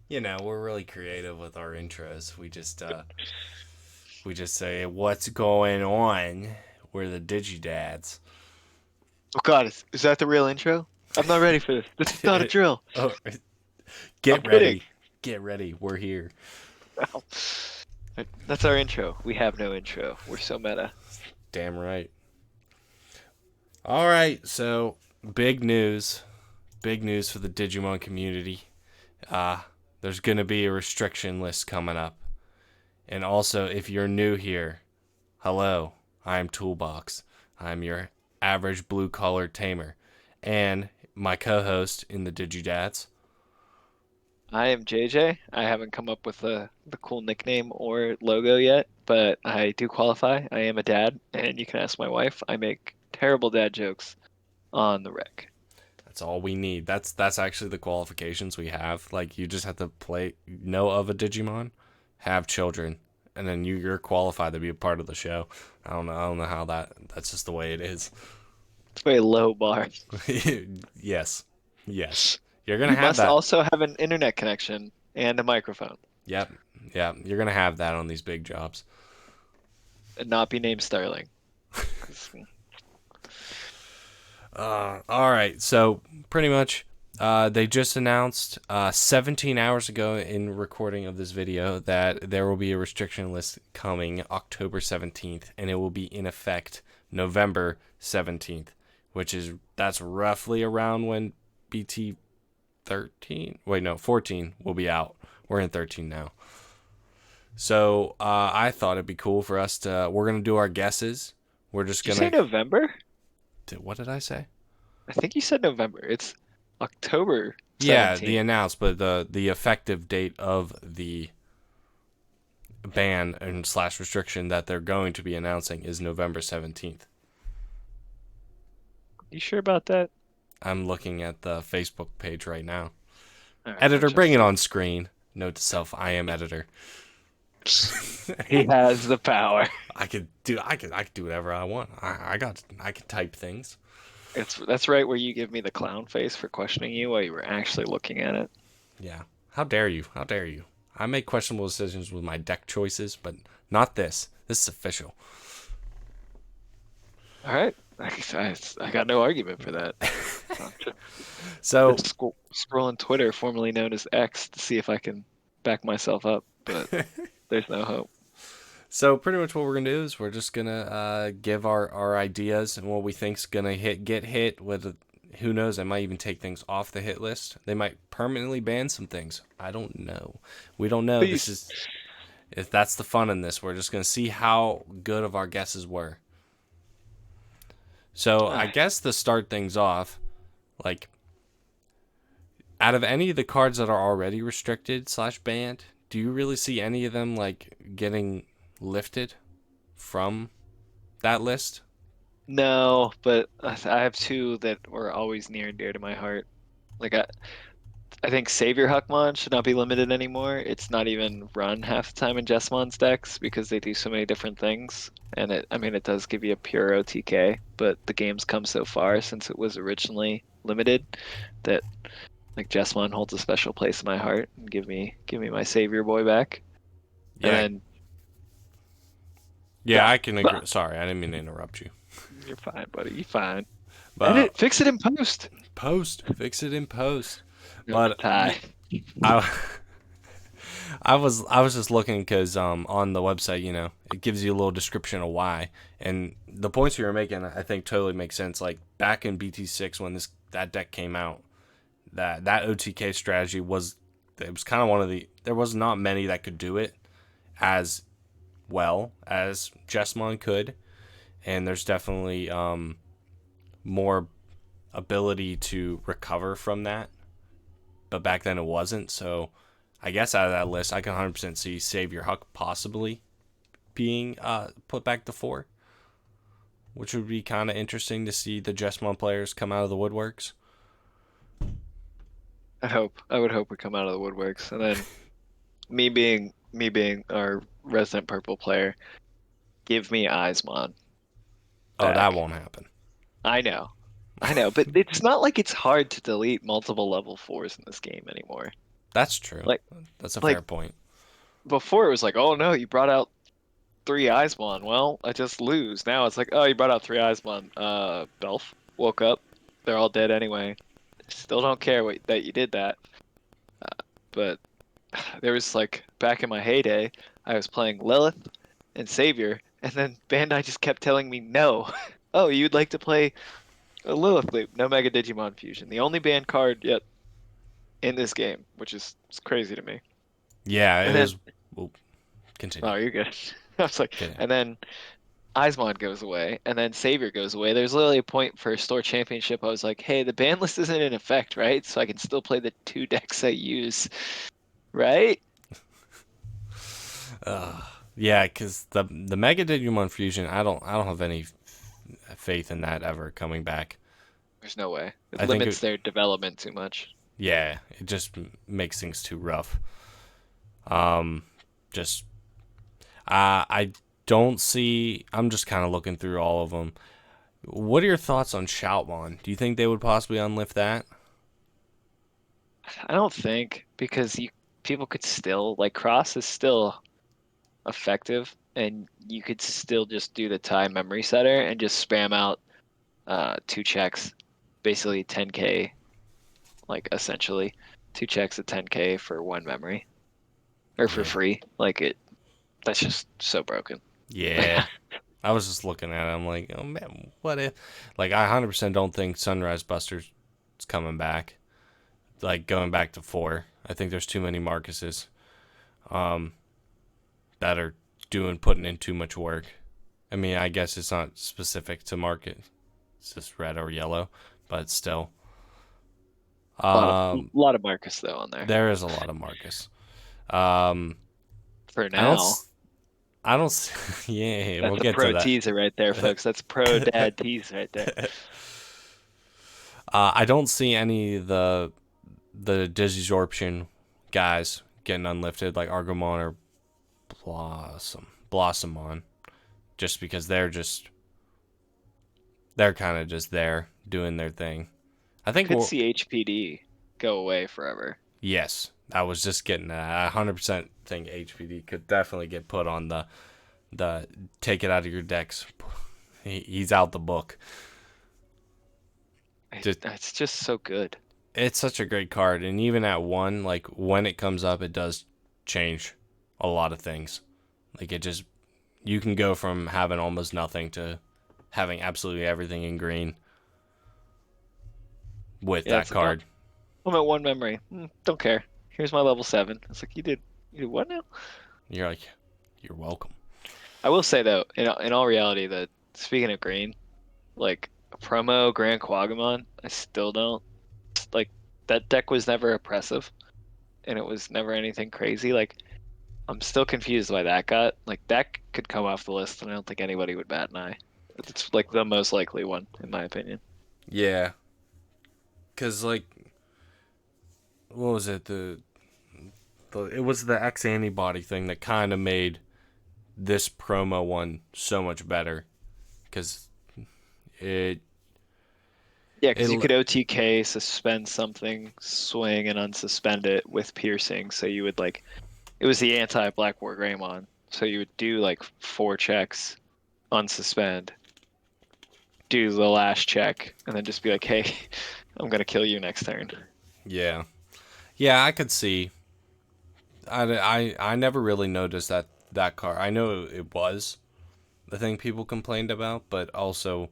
we're really creative with our intros. We just say what's going on. We're the DigiDads. Oh God, is that the real intro? I'm not ready for this. This is not a drill. Oh, I'm get kidding. ready. Get ready. We're here. That's our intro. We have no intro. We're so meta. Damn right. All right, so big news. Big news for the Digimon community. Uh there's going to be a restriction list coming up. And also, if you're new here, hello, I'm Toolbox. I'm your average blue collar tamer. And my co host in the DigiDads. I am JJ. I haven't come up with the cool nickname or logo yet, but I do qualify. I am a dad, and you can ask my wife. I make terrible dad jokes on the rec. That's all we need. That's actually the qualifications we have. Like you just have to know of a Digimon, have children, and then you're qualified to be a part of the show. I don't know how that's just the way it is. It's a very low bar. Yes. Yes. You're going to You have must that. also have an internet connection and a microphone, Yep. Yeah, you're going to have that on these big jobs. and not be named Sterling. 'Cause All right. So pretty much, they just announced 17 hours ago in recording of this video that there will be a restriction list coming October 17th, and it will be in effect November 17th, that's roughly around when BT 13. Wait, no, 14 will be out. We're in 13 now. So I thought it'd be cool for us to. We're gonna do our guesses. We're just Did you say gonna. November? What did I say? I think you said November. It's October Yeah, the 17th. announced, but the effective date of the ban and slash restriction that they're going to be announcing is November 17th. You sure about that? I'm looking at the Facebook page right now. All right, I'll Editor, bring just it see. on screen. Note to self: I am editor. He has the power. I could do whatever I want. I can type things. That's right where you give me the clown face for questioning you while you were actually looking at it. Yeah. How dare you? How dare you? I make questionable decisions with my deck choices, but not this. This is official. All right. I got no argument for that. I'm So just scrolling Twitter, formerly known as X, to see if I can back myself up, but there's no hope. So pretty much what we're gonna do is we're just gonna give our ideas and what we think's gonna get hit with. Who knows? They might even take things off the hit list. They might permanently ban some things. I don't know. We don't know. This Please. is if that's the fun in this. We're just gonna see how good of our guesses were. So I Ah, guess to start things off, like out of any of the cards that are already restricted slash banned, do you really see any of them like getting lifted from that list? no, but I have two that were always near and dear to my heart. Like I think Savior Huckmon should not be limited anymore. It's not even run half the time in Jesmon's decks because they do so many different things. And I mean, it does give you a pure OTK, but the game's come so far since it was originally limited that like Jesmon holds a special place in my heart and give me my Savior boy back. And Yeah, then yeah, that, I can agree. Sorry, I didn't mean to interrupt you. you're fine, buddy. You're fine. But Edit, fix it in post. fix it in post. Nope, But tie. I, I was just looking because on the website, it gives you a little description of why, and the points you were making, I think, totally make sense. Like back in BT6 when that deck came out, that OTK strategy was it was kind of one of the there was not many that could do it as well as Jesmon could, and there's definitely more ability to recover from that. But back then it wasn't. So I guess out of that list, I can 100% see Savior Huck possibly being put back to 4, which would be kind of interesting to see the Jesmon players come out of the woodworks. I would hope we come out of the woodworks. And then me being our resident purple player, give me Eismon Oh, that back. won't happen. I know, but it's not like it's hard to delete multiple level fours in this game anymore. That's true. Like That's a fair like point. before it was like, oh no, you brought out three Eismon. Well, I just lose. Now it's like, oh, you brought out three Eismon. Belf woke up. They're all dead anyway. Still don't care that you did that. But there was like back in my heyday, I was playing Lilith and Savior, and then Bandai just kept telling me no. Oh, you'd like to play a Lilith loop, no Mega Digimon Fusion. The only banned card yet in this game, which is it's crazy to me. Yeah, it And then, is. Well, continue. oh, you're good. I was like, Okay. and then Eismon goes away, and then Savior goes away. There's literally a point for Store Championship. I was like, hey, the ban list isn't in effect, right? So I can still play the two decks I use, right? Uh, yeah, because the Mega Digimon Fusion, I don't have any faith in that ever coming back. There's no way. It I think limits it, their development too much. yeah, it just makes things too rough. Um, just I don't see. I'm just kind of looking through all of them. What are your thoughts on Shoutmon? Do you think they would possibly unlift that? I don't think because you people could still like Cross is still effective, and you could still just do the time memory setter and just spam out two checks, basically 10k, like essentially two checks at 10k for one memory or for Yeah. free. Like it, that's just so broken. Yeah. I was just looking at it. I'm like, oh man, what if? Like, I 100% don't think Sunrise Buster's is coming back. Like, going back to 4. I think there's too many Marcuses um, that are putting in too much work. I mean, I guess it's not specific to market. It's just red or yellow, but still. A Um, lot of Marcus though on there there is a lot of Marcus. Um, for I don't. now. I don't. Yeah, we'll That's a get to pro that. teaser right there, folks. That's pro dad tease right there. I don't see any of the Digisorption guys getting unlifted like Argomon or Blossomon, just because they're kind of just there doing their thing. I think Could we'll see HPD go away forever. yes. I was just getting that. I 100% think HPD could definitely get put on the take it out of your decks. He's out the book. Just It's just so good. it's such a great card, and even at 1, like when it comes up, it does change a lot of things. Like it just you can go from having almost nothing to having absolutely everything in green with Yeah, that it's like, oh, card. I'm at one memory. Don't care. Here's my level 7. It's like you did what now? You're like, you're welcome. I will say though, in all reality, that speaking of green, like promo Grand Quagamon, I still don't like that deck was never oppressive and it was never anything crazy. Like I'm still confused why that got like that could come off the list and I don't think anybody would bat an eye. It's like the most likely one in my opinion. Yeah, cause like, what was it? It was the X antibody thing that kind of made this promo one so much better, cause it Yeah, because you it could OTK, suspend something, swing, and unsuspend it with piercing. So you would like, it was the anti-Black War Greymon. So you would do like 4 checks, unsuspend, do the last check, and then just be like, hey, I'm gonna kill you next turn. yeah yeah I could see. I never really noticed that car. I know it was the thing people complained about, but also,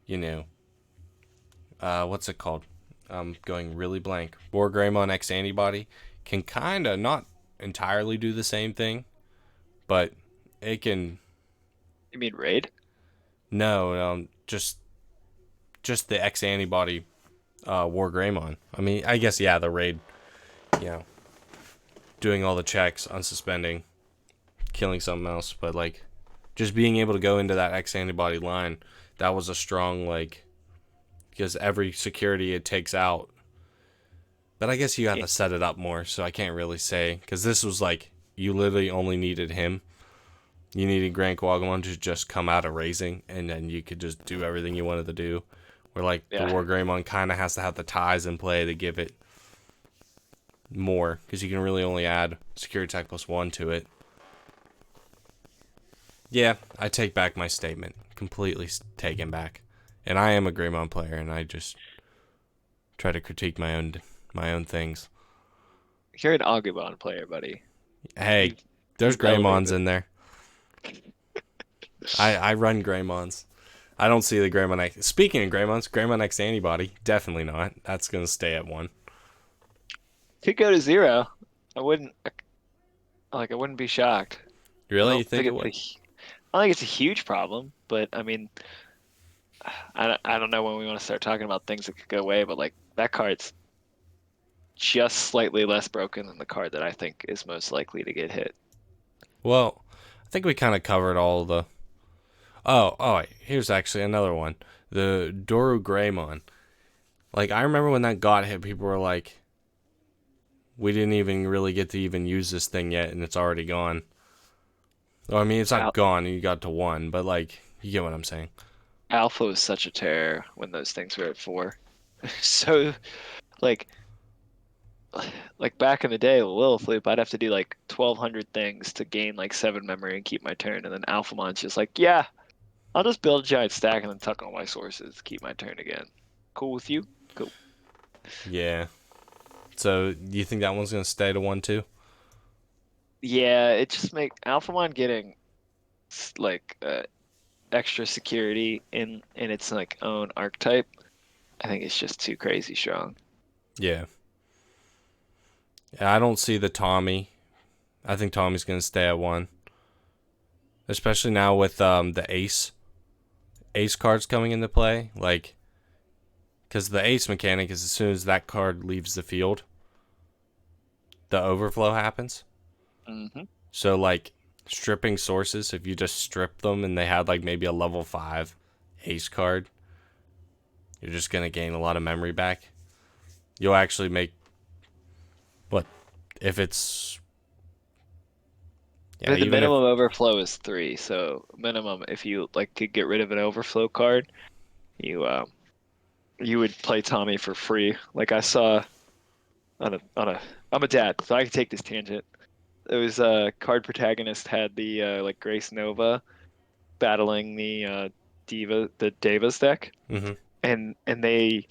you know, what's it called? I'm going really blank. War Greymon X Antibody can kind of not entirely do the same thing, but it can. You mean raid? No, just the X Antibody War Greymon. I mean, I guess yeah, the raid, you know, doing all the checks, unsuspending, killing something else, but like just being able to go into that X Antibody line, that was a strong like because every security it takes out. But I guess you have Yeah, to set it up more, so I can't really say because this was like you literally only needed him. You needed Grand Quagamon to just come out of raising, and then you could just do everything you wanted to do. Where like the yeah. War Greymon kind of has to have the ties in play to give it more because you can really only add security attack plus 1 to it. Yeah, I take back my statement. Completely taken back. And I am a Greymon player, and I just try to critique my own things. You're an Agumon player, buddy. Hey, You've there's you've Greymons elevated. in there. I run Greymons. I don't see the Greymon X. Speaking of Greymons, Greymon X antibody, definitely not. That's gonna stay at 1. Could go to 0. I wouldn't I wouldn't be shocked. I Really, you don't think think it it's would? I don't think it's a huge problem, but I mean, I don't know when we want to start talking about things that could go away, but like that card's just slightly less broken than the card that I think is most likely to get hit. Well, I think we kind of covered all the. Oh, wait, here's actually another one. The Doru Greymon. Like I remember when that got hit, people were like, "We didn't even really get to even use this thing yet, and it's already gone." Well, I mean, it's not Al gone, and you got to 1, but like, you get what I'm saying. Alpha was such a terror when those things were at 4. So like like back in the day, with Lilith Loop, I'd have to do like 1,200 things to gain like 7 memory and keep my turn, and then Alphamon's just like, yeah, I'll just build a giant stack and then tuck all my sources, keep my turn again. Cool with you? Cool. Yeah. So, do you think that one's gonna stay to 1 too? Yeah, it just make Alphamon getting like extra security in its like own archetype. I think it's just too crazy strong. Yeah. Yeah, I don't see the Tommy. I think Tommy's gonna stay at 1, especially now with the ace cards coming into play. Like, because the ace mechanic is as soon as that card leaves the field, the overflow happens. Hmm. So like stripping sources, if you just strip them and they had like maybe a level 5 ace card, you're just gonna gain a lot of memory back. You'll actually make what if it's yeah, The even if minimum overflow is 3, so minimum if you like could get rid of an overflow card, you you would play Tommy for free. Like I saw on a I'm a dad, so I can take this tangent. It was card protagonist had the like Grace Nova battling the the Davis deck, mm-hmm, and they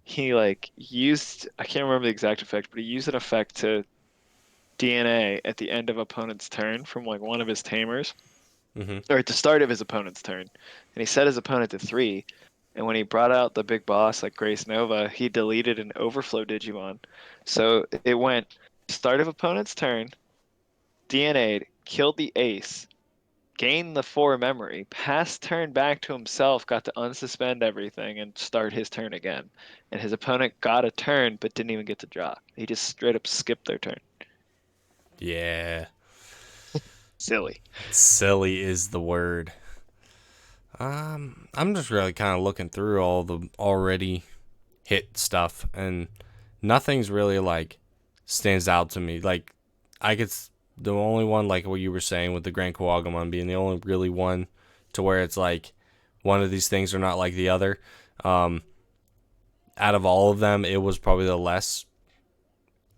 he like used I can't remember the exact effect, but he used an effect to DNA at the end of opponent's turn from like one of his tamers, mm-hmm. or at the start of his opponent's turn, and he set his opponent to 3. And when he brought out the big boss like Grace Nova, he deleted an overflow Digimon. So it went start of opponent's turn, DNA'd, killed the ace, gained the 4 memory, passed turn back to himself, got to unsuspend everything and start his turn again. And his opponent got a turn but didn't even get to draw. He just straight up skipped their turn. Yeah. Silly. Silly is the word. I'm just really kind of looking through all the already hit stuff, and nothing's really like stands out to me. Like I could, the only one like what you were saying with the Grand Kowagamon being the only really one to where it's like one of these things are not like the other. Um, Out of all of them, it was probably the less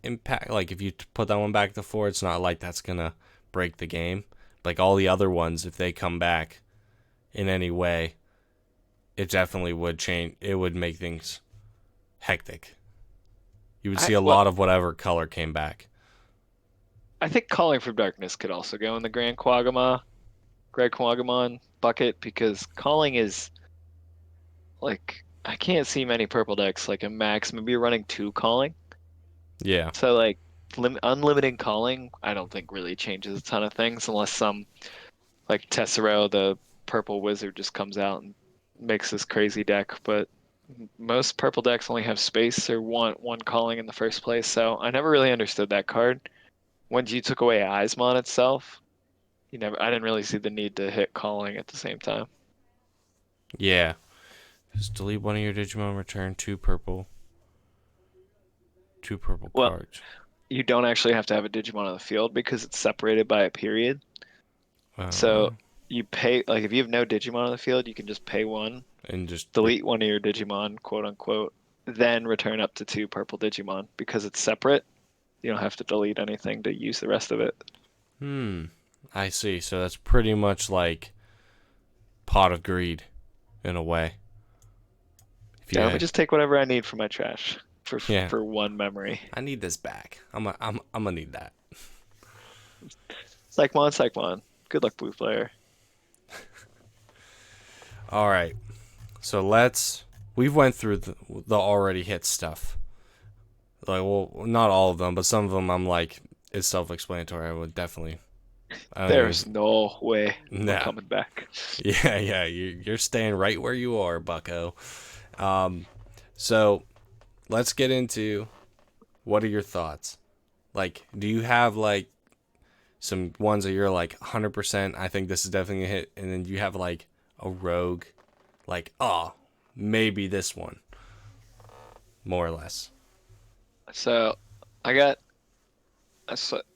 impact. Like if you put that one back to 4, it's not like that's gonna break the game. Like all the other ones, if they come back in any way, it definitely would change. It would make things hectic. You would see a Well, lot of whatever color came back. I think Calling from Darkness could also go in the Grand Quagamon bucket because Calling is like I can't see many purple decks like a max. Maybe you're running 2 Calling. Yeah, So like unlimited Calling, I don't think really changes a ton of things unless some like Tessero, the purple wizard, just comes out and makes this crazy deck. But most purple decks only have space or one calling in the first place. So I never really understood that card. Once you took away Eismon itself, I didn't really see the need to hit calling at the same time. yeah. Just delete one of your Digimon, return two purple Well, cards. you don't actually have to have a Digimon on the field because it's separated by a period. Uh, So you pay like if you have no Digimon on the field, you can just pay 1, and just delete one of your Digimon, quote unquote, then return up to 2 purple Digimon because it's separate. You don't have to delete anything to use the rest of it. Hmm. I see. So that's pretty much like Pot of Greed in a way. If you Yeah, let me had, just take whatever I need for my trash yeah, for one memory. I need this back. I'm gonna need that. Psychmon, Psychmon. Good luck, blue player. All right. So we've went through the already hit stuff. Like, well, not all of them, but some of them I'm like it's self-explanatory. I would definitely. I don't even. There's no way I'm Nah. coming back. Yeah, yeah. You're staying right where you are, Bucko. Um. So let's get into what are your thoughts? Like, do you have like some ones that you're like 100%? I think this is definitely a hit, and then you have like a rogue, like oh maybe this one, more or less. So I got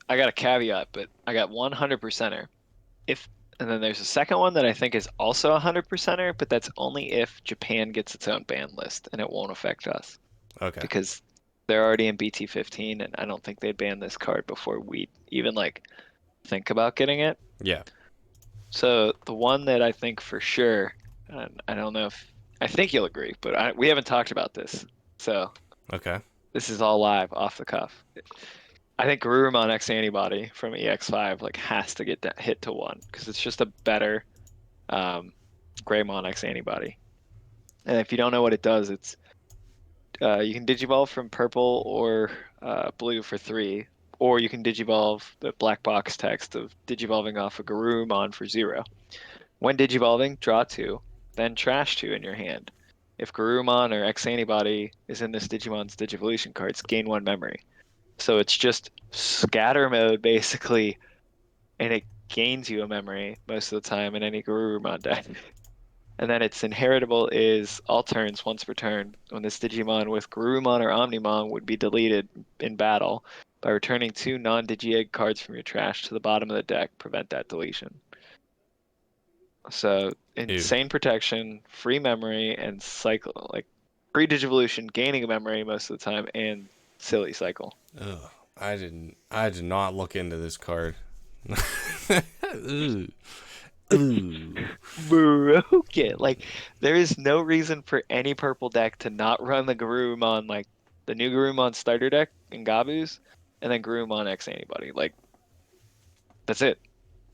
I got a caveat, but I got 100%er. If and then there's a second one that I think is also a 100%er, but that's only if Japan gets its own ban list and it won't affect us Okay. because they're already in BT15 and I don't think they'd ban this card before we even like think about getting it. Yeah. So the one that I think for sure, and I don't know if I think you'll agree, but we haven't talked about this. So Okay. this is all live off the cuff. I think Garurumon X Antibody from EX5 like has to get that hit to one because it's just a better um, Greymon X Antibody. And if you don't know what it does, it's you can Digivolve from purple or blue for 3, or you can Digivolve the black box text of Digivolving off a Garurumon for 0. When Digivolving, draw 2, then trash 2 in your hand. If Garurumon or X Antibody is in this Digimon's Digivolution cards, gain 1 memory. So it's just scatter mode basically, and it gains you a memory most of the time in any Garurumon deck. And then its inheritable is all turns once per turn. When this Digimon with Garurumon or Omnimon would be deleted in battle by returning 2 non-Digi-Egg cards from your trash to the bottom of the deck, prevent that deletion. So Ew. insane protection, free memory, and cycle like free Digivolution, gaining a memory most of the time, and silly cycle. Ugh. I did not look into this card. Ooh. Ooh. Broke it. Like there is no reason for any purple deck to not run the Garurumon like the new Garurumon starter deck in Gabus, and then Garurumon X Antibody. Like that's it.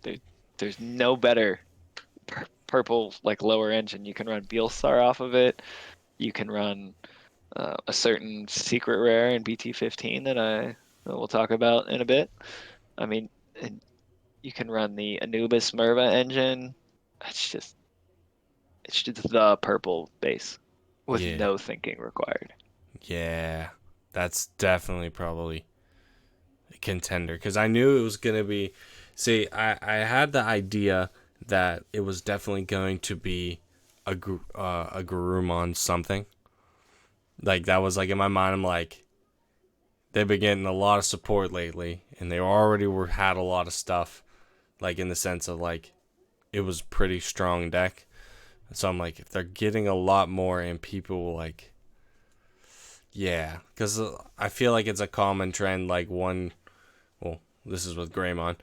There, there's no better purple like lower engine. You can run Beelstar off of it. You can run a certain secret rare in BT15 that we'll talk about in a bit. I mean, and you can run the Anubis Merva engine. It's just the purple base with Yeah. no thinking required. Yeah. That's definitely probably a contender because I knew it was gonna be. See, I had the idea that it was definitely going to be a Garurumon something. Like that was like in my mind. I'm like, they've been getting a lot of support lately, and they already had a lot of stuff, like in the sense of like it was pretty strong deck. So I'm like, if they're getting a lot more, and people like, yeah, because I feel like it's a common trend. Like one, well, this is with Greymon,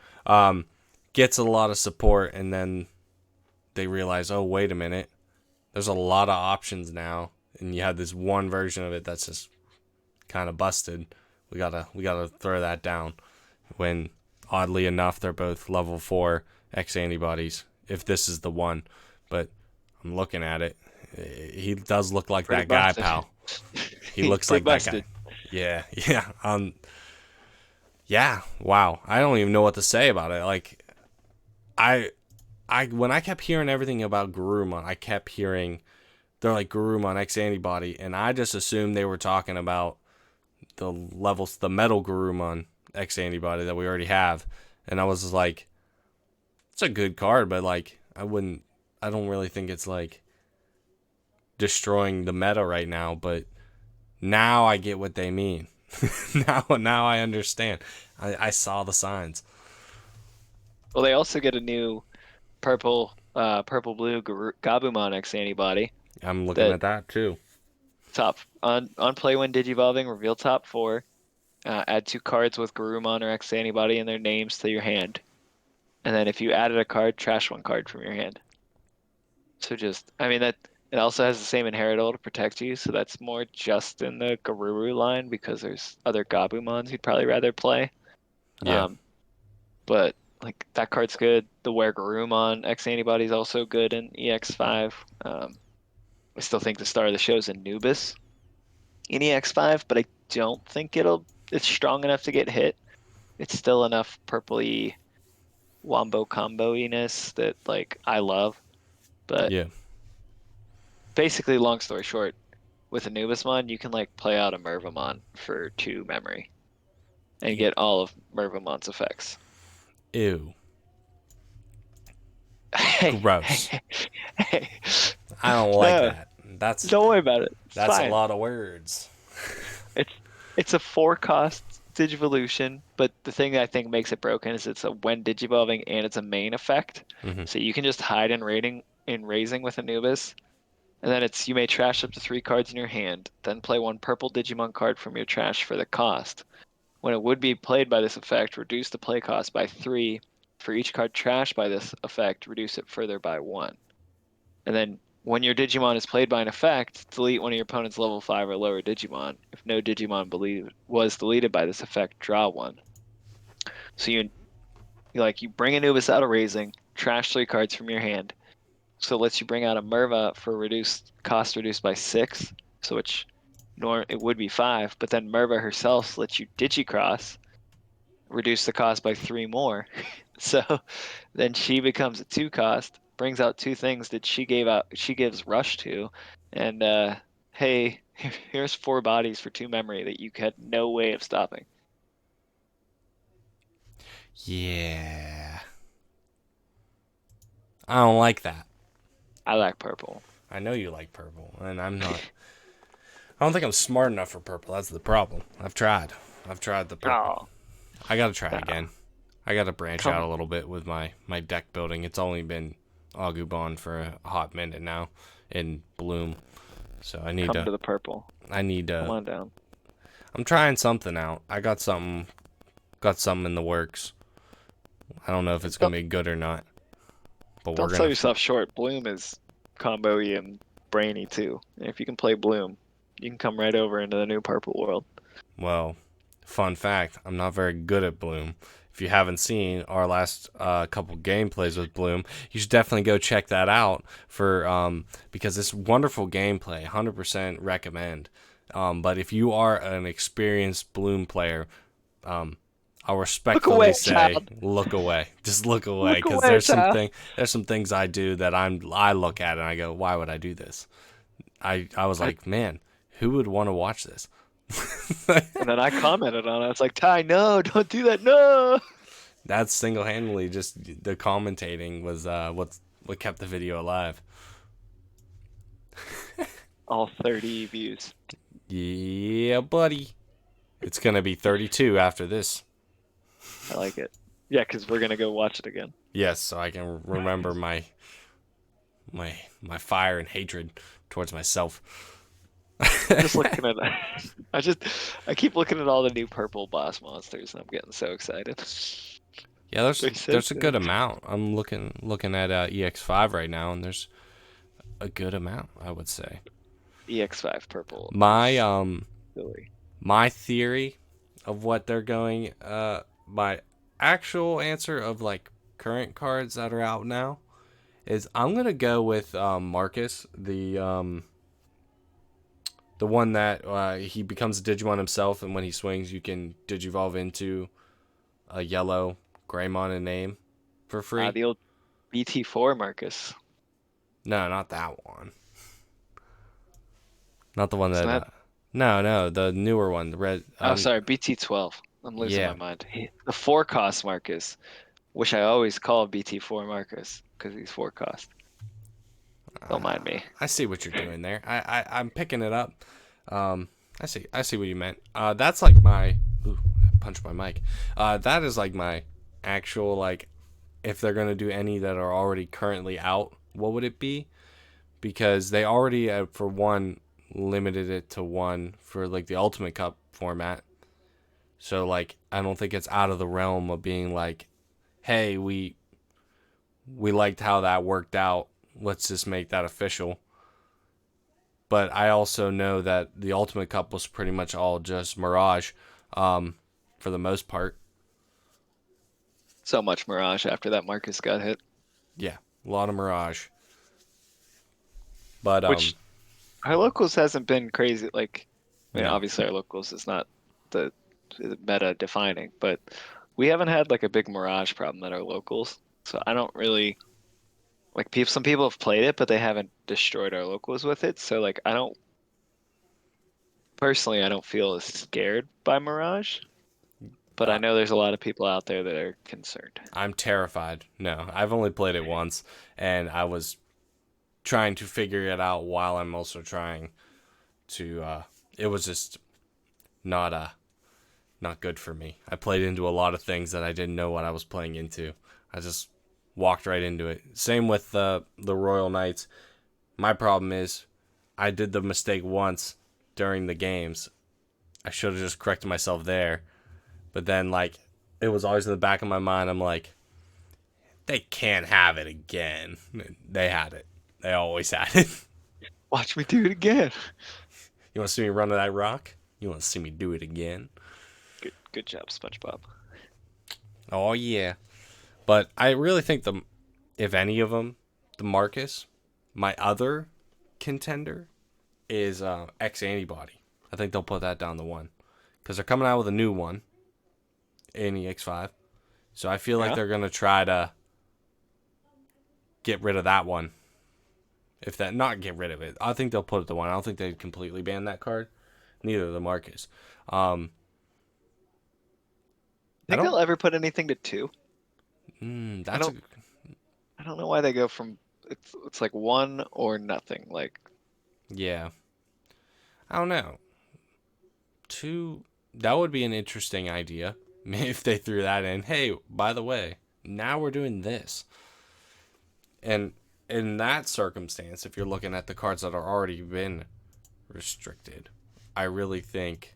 gets a lot of support, and then they realize, oh wait a minute, there's a lot of options now, and you have this one version of it that's just kind of busted. We gotta throw that down. When oddly enough, they're both level 4 X antibodies. If this is the one, but I'm looking at it. He does look like Pretty that guy, busted. pal. He He's looks pretty like that guy. busted. Yeah, yeah. Yeah. Wow. I don't even know what to say about it. Like, I, when I kept hearing everything about Garurumon, I kept hearing they're like Garurumon X antibody, and I just assumed they were talking about the levels, the Metal Garurumon X antibody that we already have, and I was just like, it's a good card, but like, I don't really think it's like destroying the meta right now, but now I get what they mean. Now I understand. I saw the signs. Well, they also get a new purple blue Gabumon X antibody I'm looking that at that too. top on play when digivolving reveal top 4. Add 2 cards with Garurumon or X antibody and their names to your hand. And then if you added a card, trash 1 card from your hand. So just, I mean, that it also has the same inheritable to protect you. So that's more just in the Garuru line because there's other Gabumons you'd probably rather play. Yeah. Um, but like that card's good. The Were Garurumon X antibody is also good in EX5. I still think the star of the show is Anubis in EX5, but I don't think it's strong enough to get hit. It's still enough purpley wombo combo-iness that like I love. But Yeah. basically, long story short, with Anubismon, you can like play out a Mervamon for 2 memory and E- get all of Mervamon's effects. Ew. Hey, Gross. hey, hey. I don't like No, that. That's don't worry about it. It's that's a fine. lot of words. It's it's a 4 cost Digivolution, but the thing that I think makes it broken is it's a when Digivolving and it's a main effect. Hmm. So you can just hide in raising with Anubis. And then it's you may trash up to 3 cards in your hand, then play 1 purple Digimon card from your trash for the cost. When it would be played by this effect, reduce the play cost by 3. For each card trashed by this effect, reduce it further by 1. And then when your Digimon is played by an effect, delete one of your opponent's level 5 or lower Digimon. If no Digimon was deleted by this effect, draw 1. So you bring Anubis out of raising, trash 3 cards from your hand. So it lets you bring out a Merva for reduced by 6, so which it would be 5, but then Merva herself lets you Digicross, reduce the cost by 3 more. So then she becomes a 2 cost, brings out 2 things that she gives Rush to, and hey, here's 4 bodies for 2 memory that you had no way of stopping. Yeah. I don't like that. I like purple. I know you like purple, and I'm not. I don't think I'm smart enough for purple. That's the problem. I've tried. I've tried the purple. Oh, I gotta try it no. again. I gotta branch out Come a little bit with my deck building. It's only been Agubon for a hot minute now in Bloom, so I need come to. to the purple. I need Come to. on down. I'm trying something out. I got something. Got something in the works. I don't know if it's gonna Don't be good or not, but we're don't sell gonna. yourself short. Bloom is combo-y and brainy too. And if you can play Bloom, you can come right over into the new purple world. Well, fun fact, I'm not very good at Bloom. If you haven't seen our last couple gameplays with Bloom, you should definitely go check that out for because it's wonderful gameplay. 100% recommend. But if you are an experienced Bloom player, um, I'll Look respectfully away, say child. look away. Just look away Look because away, child. there's some things I do that I look at and I go, why would I do this? I was I, like, man, who would want to watch this? and then I commented on it. I was like, Ty, no, don't do that. No. That's single handedly just the commentating was what kept the video alive. All 30 views. Yeah, buddy. It's gonna be 32 after this. I like it. Yeah, because we're gonna go watch it again. Yes, so I can remember my fire and hatred towards myself. I'm just looking at I keep looking at all the new purple boss monsters and I'm getting so excited. Yeah, They're so there's a good good. amount. I'm looking at EX5 right now, and there's a good amount, I would say. EX5 purple My is silly. my theory of what they're going my actual answer of like current cards that are out now is I'm gonna go with Marcus, the one that he becomes a Digimon himself, and when he swings, you can Digivolve into a yellow Greymon in name for free. The old BT4 Marcus. No, not that one. Not the one Isn't that. that? No, the newer one, the red. Oh, sorry, BT12. I'm losing my Yeah. mind. The 4 cost Marcus, which I always call BT4 Marcus because he's 4 cost. Don't mind me. I see what you're doing there. I'm picking it up. I see what you meant. That's like my. Ooh, I punched my mic. That is like my actual like. If they're gonna do any that are already currently out, what would it be? Because they already for one limited it to one for like the Ultimate Cup format. So like I don't think it's out of the realm of being like, hey, we liked how that worked out. Let's just make that official. But I also know that the Ultimate Cup was pretty much all just Mirage, for the most part. So much Mirage after that Marcus got hit. Yeah, a lot of Mirage. But Which our locals hasn't been crazy. Like, I mean, no, obviously our locals is not the meta defining, but we haven't had like a big Mirage problem at our locals. So I don't really like people. Some people have played it, but they haven't destroyed our locals with it. So like, I don't personally, I don't feel as scared by Mirage, but I uh, know there's a lot of people out there that are concerned. I'm terrified. No, I've only played it once, and I was trying to figure it out while I'm also trying to. It was just not not good for me. I played into a lot of things that I didn't know what I was playing into. I just walked right into it. Same with the Royal Knights. My problem is I did the mistake once during the games. I should have just corrected myself there. But then like it was always in the back of my mind. I'm like, they can't have it again. They had it. They always had it. Watch me do it again. You want to see me run to that rock? You want to see me do it again? Good job, SpongeBob. Oh yeah. But I really think if any of them, the Marcus, my other contender is X Antibody. I think they'll put that down the one because they're coming out with a new one in EX5. So I feel like Yeah. they're gonna try to get rid of that one. If that not get rid of it, I think they'll put it the one. I don't think they'd completely ban that card. Neither the Marcus. Um, I Think don't. they'll ever put anything to two? I That's a don't I don't know why they go from it's like one or nothing. Like yeah. I don't know. Two. That would be an interesting idea if they threw that in. Hey, by the way, now we're doing this. And in that circumstance, if you're looking at the cards that are already been restricted, I really think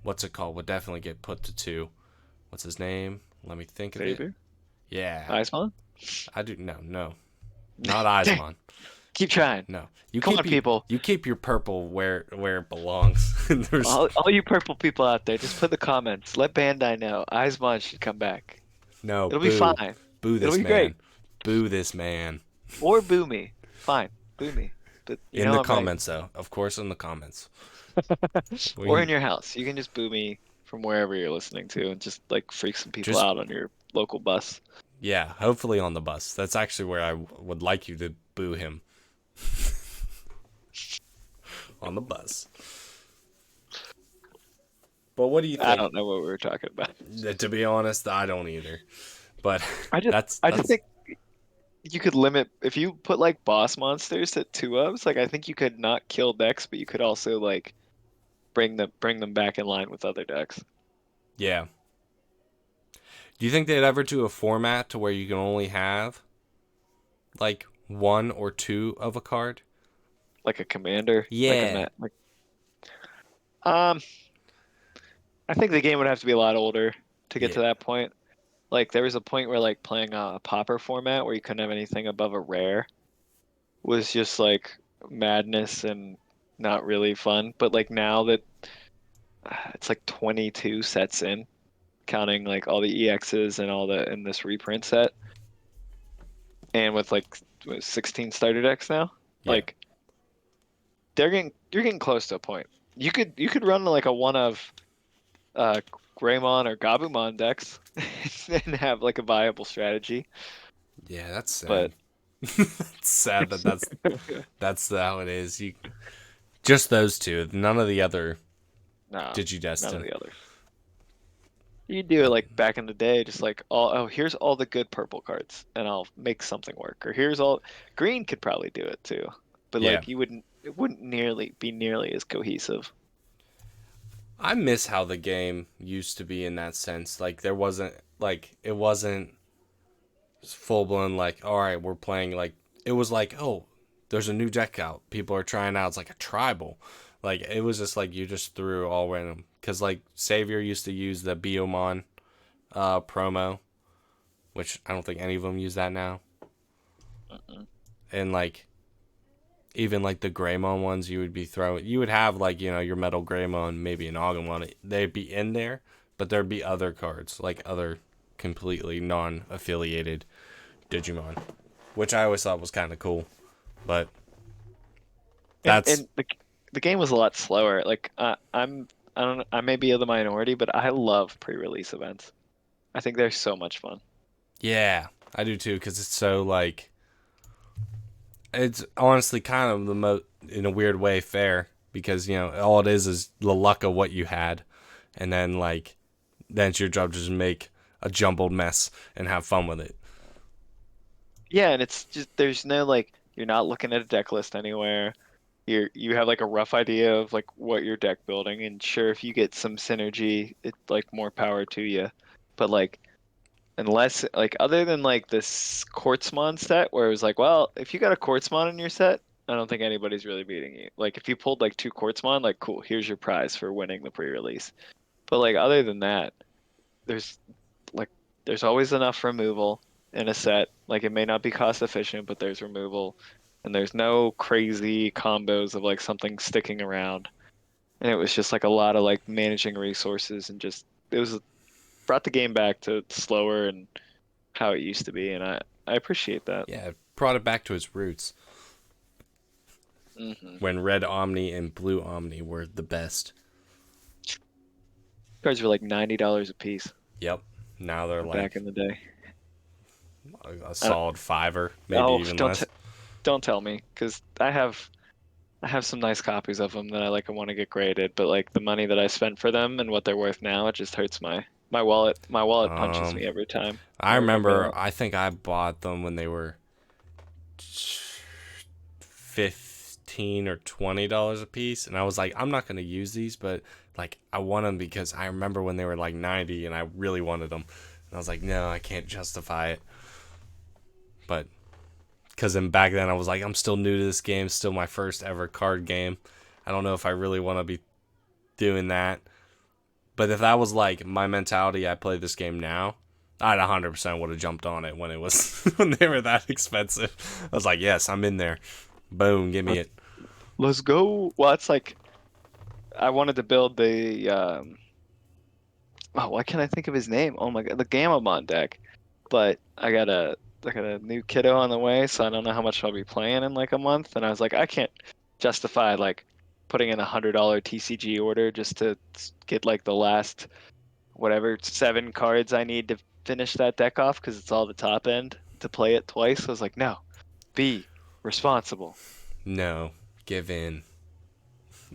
what's it called would definitely get put to two. What's his name? Let me think of it. Saber, Yeah, Icemon. I do. No, not Eismon. Keep trying. No, Come on, people. you keep your purple where it belongs. There's All you purple people out there, just put in the comments. Let Bandai know Icemon should come back. no It'll be boo, fine. boo It'll this be great. man, boo this man. Or boo me. Fine. Boo me. But you In know the I'm right. comments though, of course, in the comments. Or We in your house. You can just boo me from wherever you're listening to and just like freak some people just out on your local bus. yeah, hopefully on the bus. That's actually where I would like you to boo him on the bus. But what do you I think? don't know what we were talking about. To be honest, I don't either. But I just that's I just that's think you could limit if you put like boss monsters at two ups, like I think you could not kill decks, but you could also like bring them back in line with other decks. yeah. Do you think they'd ever do a format to where you can only have like one or two of a card? Like a commander, like a Yeah. met like um I think the game would have to be a lot older to get Yeah. to that point. Like there was a point where like playing a popper format where you couldn't have anything above a rare was just like madness and not really fun. But like now that it's like 22 sets in, counting like all the EXs and all the in this reprint set, and with like 16 starter decks now, Yeah. like you're getting close to a point. You could run like a one of uh Greymon or Gabumon decks and have like a viable strategy. Yeah, that's sad. But It's sad that that's how it is. You just those two, none of the other no, none of Digidestin. the others. You do it But like back in the day, just like all oh here's all the good purple cards, and I'll make something work. Or here's all green could probably do it too, but yeah, like you wouldn't it wouldn't nearly be nearly as cohesive. I miss how the game used to be in that sense. Like there wasn't like it wasn't full blown like all right, we're playing like it was like oh, there's a new deck out. People are trying out. It's like a tribal. Like it was just like you just threw all random. Cause like Savior used to use the Biomon promo, which I don't think any of them use that now. Mm-mm. And like even like the Greymon ones, you would be throwing. You would have like your Metal Greymon, maybe an Agumon. They'd be in there, but there'd be other cards, like other completely non-affiliated Digimon, which I always thought was kind of cool. But And that's the game was a lot slower. Like I don't know, I may be of the minority, but I love pre-release events. I think they're so much fun. yeah, I do too, because it's so like it's honestly kind of the most in a weird way fair because all it is the luck of what you had, and then it's your job to just make a jumbled mess and have fun with it. Yeah, and it's just there's no like you're not looking at a deck list anywhere. You have like a rough idea of like what your deck building, and sure if you get some synergy, it's like more power to you. But like unless like other than like this Quartzmon set where it was like, well, if you got a Quartzmon in your set, I don't think anybody's really beating you. Like if you pulled like two Quartzmon, like cool, here's your prize for winning the pre-release. But like other than that, there's like there's always enough removal in a set. Like it may not be cost efficient, but there's removal. And there's no crazy combos of like something sticking around. And it was just like a lot of like managing resources and just it was brought the game back to slower and how it used to be, and I appreciate that. Yeah, it brought it back to its roots Hmm. when Red Omni and Blue Omni were the best. Cards were like $90 a piece Yep. Now they're back like in the day. a I don't, solid fiver, maybe oh, even less. don't tell me, because I have some nice copies of them that I like. I want to get graded, but like the money that I spent for them and what they're worth now, it just hurts my wallet. My wallet punches Um, me every time I I remember remember. that. I think I bought them when they were 15 or $20 a piece, and I was like, I'm not gonna use these, but like I want them because I remember when they were like 90, and I really wanted them. And I was like, no, I can't justify it. But because then back then I was like, I'm still new to this game, still my first ever card game. I don't know if I really want to be doing that. But if that was like my mentality, I play this game now, I'd 100% would have jumped on it when it was when they were that expensive. I was like, yes, I'm in there. Boom, give me Let- it. Let's go. Well, it's like I wanted to build the oh, why can't I think of his name? Oh my God, the Gamamon deck. But I got a new kiddo on the way, so I don't know how much I'll be playing in like a month. And I was like, I can't justify like putting in $100 TCG order just to get like the last whatever 7 cards I need to finish that deck off because it's all the top end to play it twice. I was like, no, be responsible. No, give in.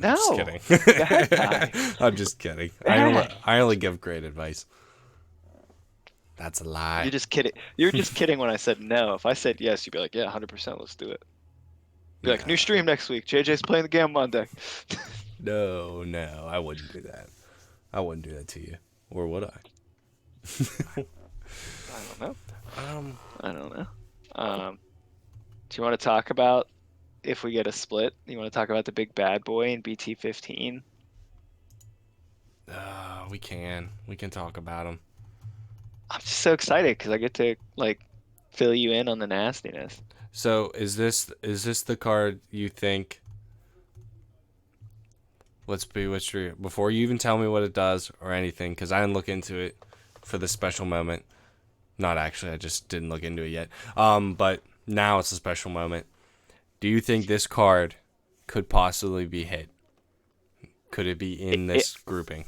I'm just No, kidding. bad guy, I'm just kidding. bad. I only give great advice. That's a lie. You're just kidding. You're just kidding when I said no. If I said yes, you'd be like, yeah, 100%, let's do it. Be like, new Nah. stream next week. JJ's playing the game Monday. No, no, I wouldn't do that. I wouldn't do that to you. Or would I? I don't know. um, I don't know. Um, do you want to talk about if we get a split? You want to talk about the big bad boy in BT 15? we can. We can talk about them. I'm just so excited because I get to like fill you in on the nastiness. So, is this the card you think? Let's be what's true. Before you even tell me what it does or anything, because I didn't look into it for this special moment. Not actually, I just didn't look into it yet. But now it's a special moment. Do you think this card could possibly be hit? Could it be It, in it, this grouping?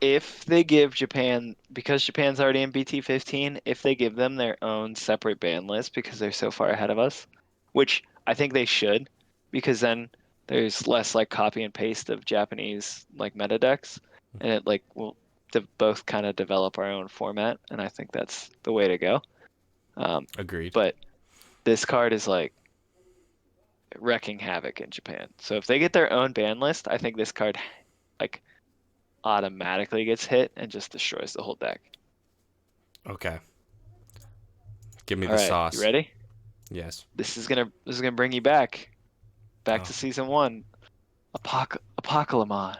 if they give Japan, because Japan's already in BT 15, if they give them their own separate ban list because they're so far ahead of us, which I think they should, because then there's less like copy and paste of Japanese like meta decks, and it like will both kind of develop our own format, and I think that's the way to go. Um, Agreed. but this card is like wrecking havoc in Japan. So if they get their own ban list, I think this card like automatically gets hit and just destroys the whole deck. Okay. Give me All the right, you sauce. ready? Yes. This is gonna bring you back Oh, to season one. Apocalypse.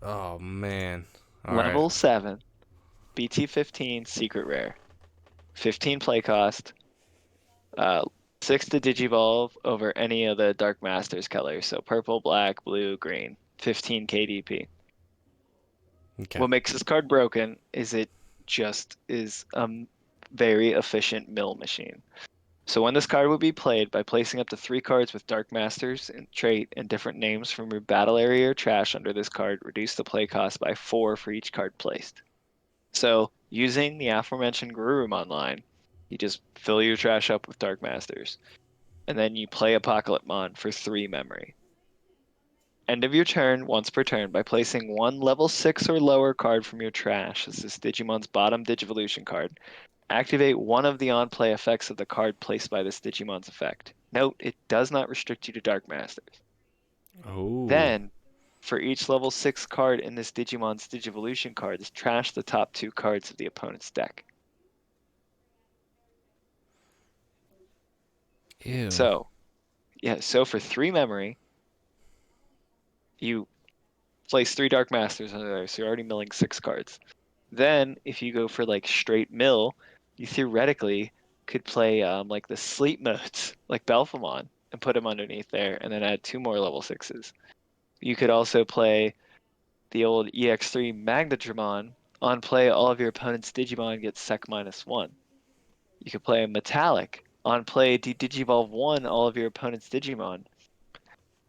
Oh man. All right. Level 7, BT15, secret rare. 15 play cost. Uh, 6 to Digivolve over any of the Dark Masters colors. So purple, black, blue, green. 15 KDP. Okay. What makes this card broken is it just is a very efficient mill machine. So when this card would be played by placing up to 3 cards with Dark Masters and trait and different names from your battle area or trash under this card, reduce the play cost by 4 for each card placed. So using the aforementioned Garurumon line, you just fill your trash up with Dark Masters, and then you play Apocalypse for 3 memory. End of your turn, once per turn, by placing 1 level 6 or lower card from your trash as this Digimon's bottom Digivolution card. Activate one of the on-play effects of the card placed by this Digimon's effect. Note, it does not restrict you to Dark Masters. Oh. Then, for each level 6 card in this Digimon's Digivolution cards, trash the top 2 cards of the opponent's deck. Ew. So, yeah, so for 3 memory, you place 3 Dark Masters under there, so you're already milling 6 cards. Then, if you go for like straight mill, you theoretically could play like the sleep modes, like Belphemon, and put him underneath there, and then add 2 more level 6s. You could also play the old EX3 Magnadramon. On play, all of your opponent's Digimon get Sec -1. You could play a Metallic. On play, Digivolve 1 all of your opponent's Digimon.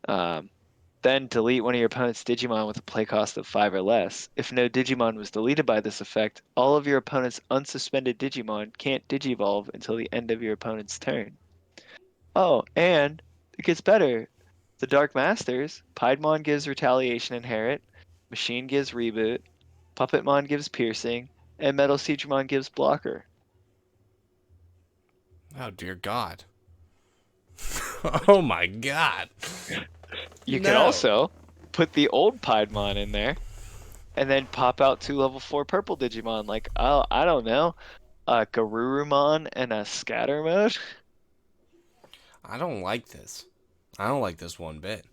Um, Then delete one of your opponent's Digimon with a play cost of 5 or less. If no Digimon was deleted by this effect, all of your opponent's unsuspended Digimon can't Digivolve until the end of your opponent's turn. Oh, and it gets better. The Dark Masters, Piedmon gives Retaliation Inherit, Machine gives Reboot, Puppetmon gives Piercing, and Metal Siegemon gives Blocker. Oh dear God. Oh my God. You can No. also put the old Piedmon in there and then pop out 2 level 4 purple Digimon like, oh, I don't know, a Garurumon and a Scatter Mode. I don't like this. I don't like this one bit.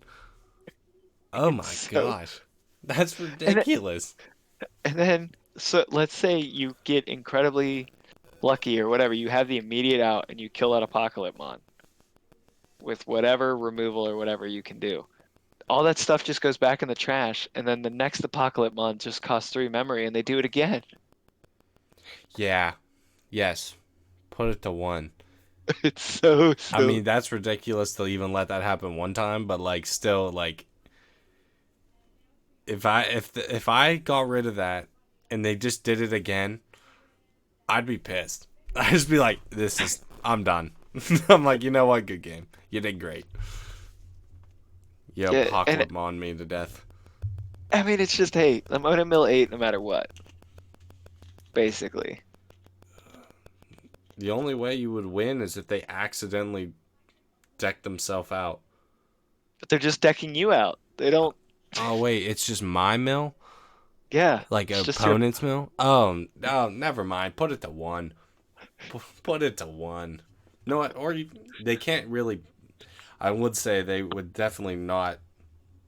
Oh It's my so gosh. That's and then, ridiculous. so let's say you get incredibly lucky or whatever, you have the immediate out and you kill that Apocalypmon with whatever removal or whatever you can do. All that stuff just goes back in the trash, and then the next Apocalypmon just costs 3 memory and they do it again. Yeah. Yes. Put it to 1. It's so I silly. mean, that's ridiculous to even let that happen one time, but like still like if I got rid of that and they just did it again, I'd be pissed. I'd just be like, I'm done. I'm like, you know what? Good game. You did great. You Yeah, and apocalypse on me to death. I mean, it's just, hey, I'm gonna mill 8 no matter what, basically. The only way you would win is if they accidentally deck themselves out. But they're just decking you out. They don't, Oh wait, it's just my mill, yeah, like it's just your, opponent's mill. Oh, never mind. Put it to 1. Put it to 1. No, they can't really. I would say they would definitely not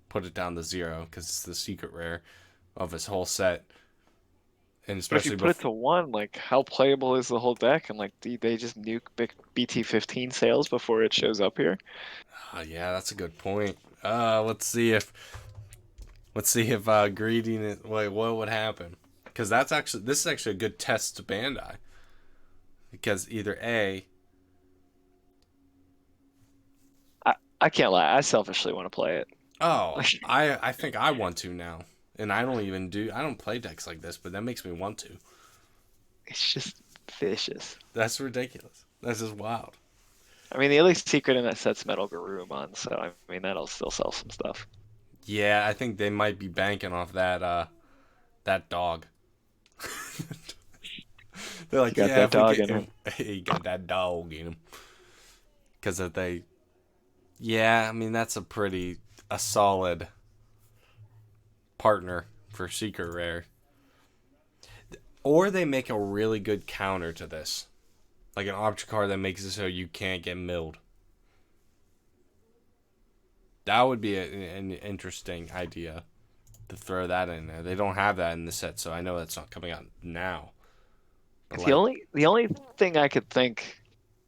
put it down to 0 because it's the secret rare of his whole set, and but if you especially put it before. to 1, like, how playable is the whole deck? And, like, do they just nuke BT15 sales before it shows up here? Yeah, that's a good point. Let's see if greediness. Wait, what would happen? Because this is actually a good test to Bandai. Because either A, I can't lie, I selfishly want to play it. oh, Like, I think I want to now, and I don't play decks like this, but that makes me want to. it's just vicious. That's ridiculous. That's just wild. I mean, the only secret in that set's Metal Garurumon, so I mean, that'll still sell some stuff. Yeah, I think they might be banking off that dog. They're You like, got yeah, that if we dog get in him. he got that dog in him. Because if they, yeah, I mean that's a solid partner for secret rare. Or they make a really good counter to this, like an object card that makes it so you can't get milled. That would be an interesting idea to throw that in there. They don't have that in the set, so I know that's not coming out now. But like, The only thing I could think,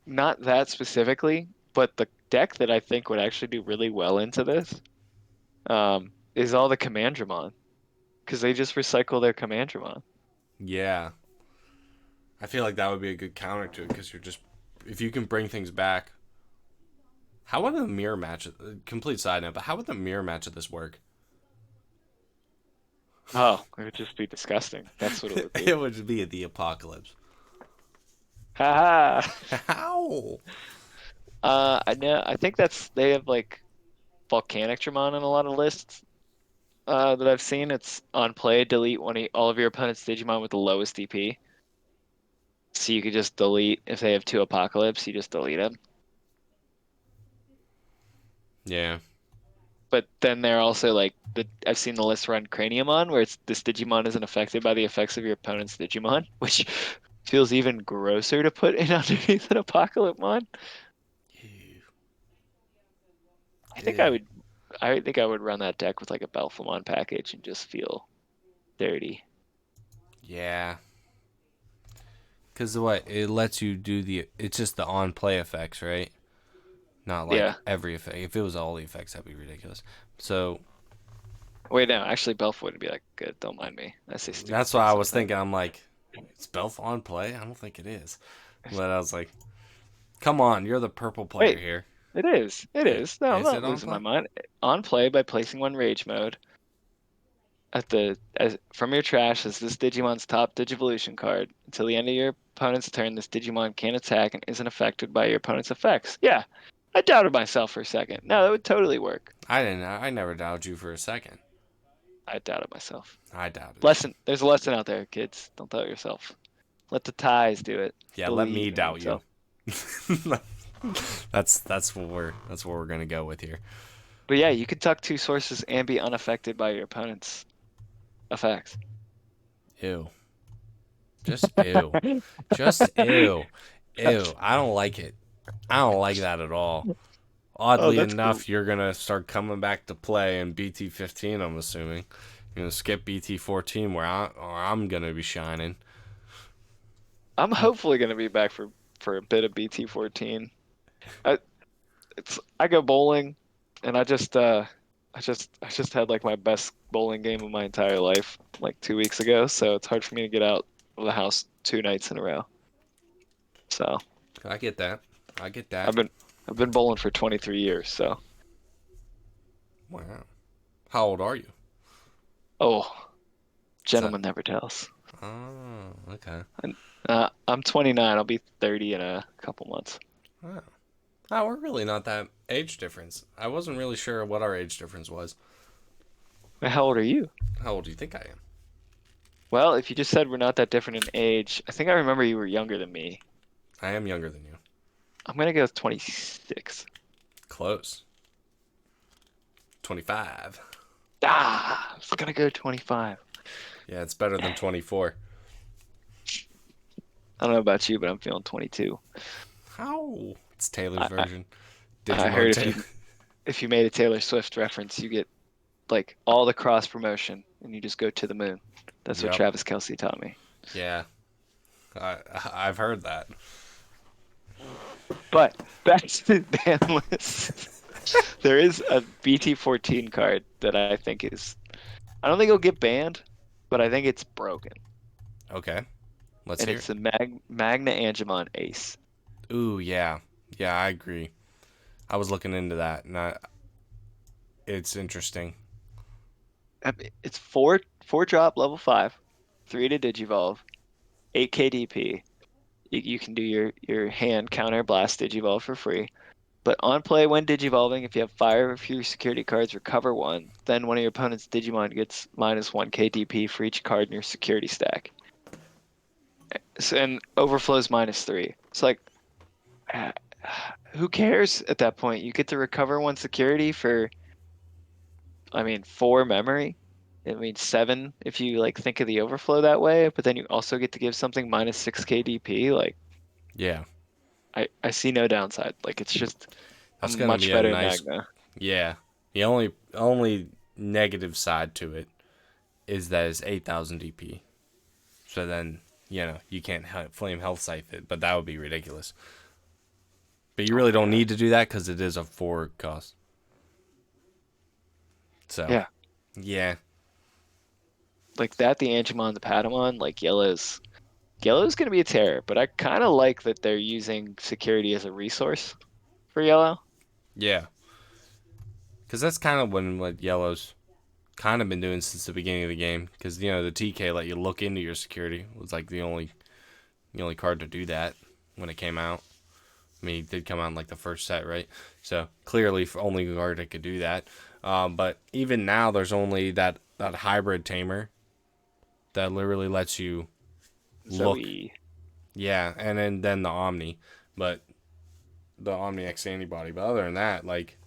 not that specifically, but the deck that I think would actually do really well into this, is all the Commandramon, because they just recycle their Commandramon. yeah, I feel like that would be a good counter to it because you're just if you can bring things back. How would the mirror match? Complete side note, but how would the mirror match of this work? Oh, it would just be disgusting. That's what it would be. It would be the apocalypse. Haha. How? I know. I think that's they have like volcanic Dramon in a lot of lists that I've seen. It's on play, delete all of your opponent's Digimon with the lowest DP. So you could just delete if they have two Apocalypse, you just delete them. Yeah. But then they're also like I've seen the list run Craniumon where it's this Digimon isn't affected by the effects of your opponent's Digimon, which feels even grosser to put in underneath an Apocalypsemon. Ew. I think I Ew. would I think I would run that deck with like a Belphemon package and just feel dirty. Yeah. Because what it lets you do it's just the on play effects, right? Not like Yeah. every effect. If it was all the effects, that'd be ridiculous. So Wait, no, actually Belph wouldn't be that good. Don't mind me. I say stupid that's what things I was sometimes. thinking. I'm like, is Belf on play? I don't think it is. But I was like, come on, you're the purple player Wait, here. it is. It is. No, I'm Is not it on losing my play? mind. On play by placing one rage mode from your trash as this Digimon's top Digivolution card. Until the end of your opponent's turn, this Digimon can't attack and isn't affected by your opponent's effects. Yeah, I doubted myself for a second. No, that would totally work. I didn't. I never doubted you for a second. I doubted myself. I doubted you. Lesson. There's a lesson out there, kids. Don't doubt yourself. Let the ties do it. Yeah, let me Believe in doubt you. yourself. That's what we're gonna go with here. But yeah, you could tuck two sources and be unaffected by your opponent's effects. Ew. Just ew. Just ew. Ew. I don't like it. I don't like that at all. Oh, Oddly that's cool. enough, you're gonna start coming back to play in BT15. I'm assuming you're gonna skip BT14 where I'm gonna be shining. I'm hopefully gonna be back for a bit of BT14. I I go bowling, and I just had like my best bowling game of my entire life like 2 weeks ago. So it's hard for me to get out of the house 2 nights in a row. So I get that. I get I've that. been I've been bowling for 23 years. So Wow. How old are you? oh, Is that? gentleman never tells. Oh, okay. And, I'm 29. I'll be 30 in a couple months. Oh. Oh, we're really not that age difference. I wasn't really sure what our age difference was. How old are you? How old do you think I am? Well, if you just said we're not that different in age, I think I remember you were younger than me. I am younger than you. I'm gonna go with 26. Close. 25. I was gonna go 25. Yeah, it's better than 24. I don't know about you, but I'm feeling 22. How? It's Taylor's I, I, version. I Digimon heard Taylor. if you made a Taylor Swift reference, you get like all the cross promotion and you just go to the moon. That's what Yep. Travis Kelsey taught me. Yeah. I I've heard that. But back to the ban list. There is a BT14 card that I think is I don't think it'll get banned, but I think it's broken. Okay. Let's And hear it. it's the Magna Angemon Ace. Ooh, yeah. Yeah, I agree. I was looking into that, and it's interesting. It's four drop level 5, 3 to Digivolve, 8 KDP. You can do your hand counter blast Digivolve for free. But on play when Digivolving, if you have 5 of your security cards, recover one. Then one of your opponent's Digimon gets -1 KDP for each card in your security stack. And overflows -3. It's like, uh, who cares at that point? You get to recover one security for, I mean, 4 memory. It means 7 if you like think of the overflow that way, but then you also get to give something -6 KDP. Like, Yeah. I see no downside. Like, it's just a That's gonna much be a better nice. Magna. Yeah. The only negative side to it is that it's 8,000 DP. So then, you can't flame health scythe it, but that would be ridiculous. But you Oh really my don't God. need to do that because it is a forward cost. So, Yeah. yeah. Like that, the Angemon, the Patamon, like Yellow's gonna be a terror, but I kind of like that they're using security as a resource for Yellow. Yeah. Because that's kind of what Yellow's kind of been doing since the beginning of the game. Because, the TK let you look into your security. It was like the only card to do that when it came out. I mean, it did come out in like the first set, right? So clearly, for only card that could do that. But even now, there's only that hybrid tamer that literally lets you look. Zoe. Yeah, and then the Omni, but the Omni X antibody. But other than that, like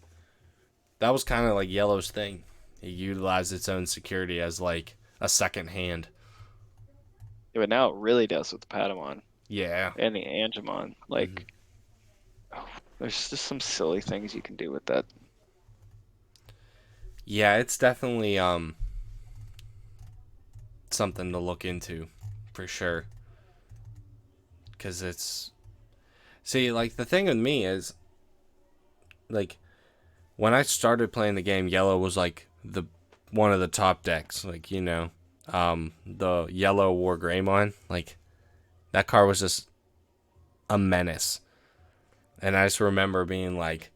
that was kind of like Yellow's thing. It utilized its own security as like a second hand. Yeah, but now it really does with the Patamon Yeah. and the Angemon. Hmm. Like, oh, there's just some silly things you can do with that. Yeah, it's definitely something to look into, for sure. Cause it's see like the thing with me is like when I started playing the game, Yellow was like the one of the top decks. Like the Yellow War Greymon, like that card was just a menace. And I just remember being like,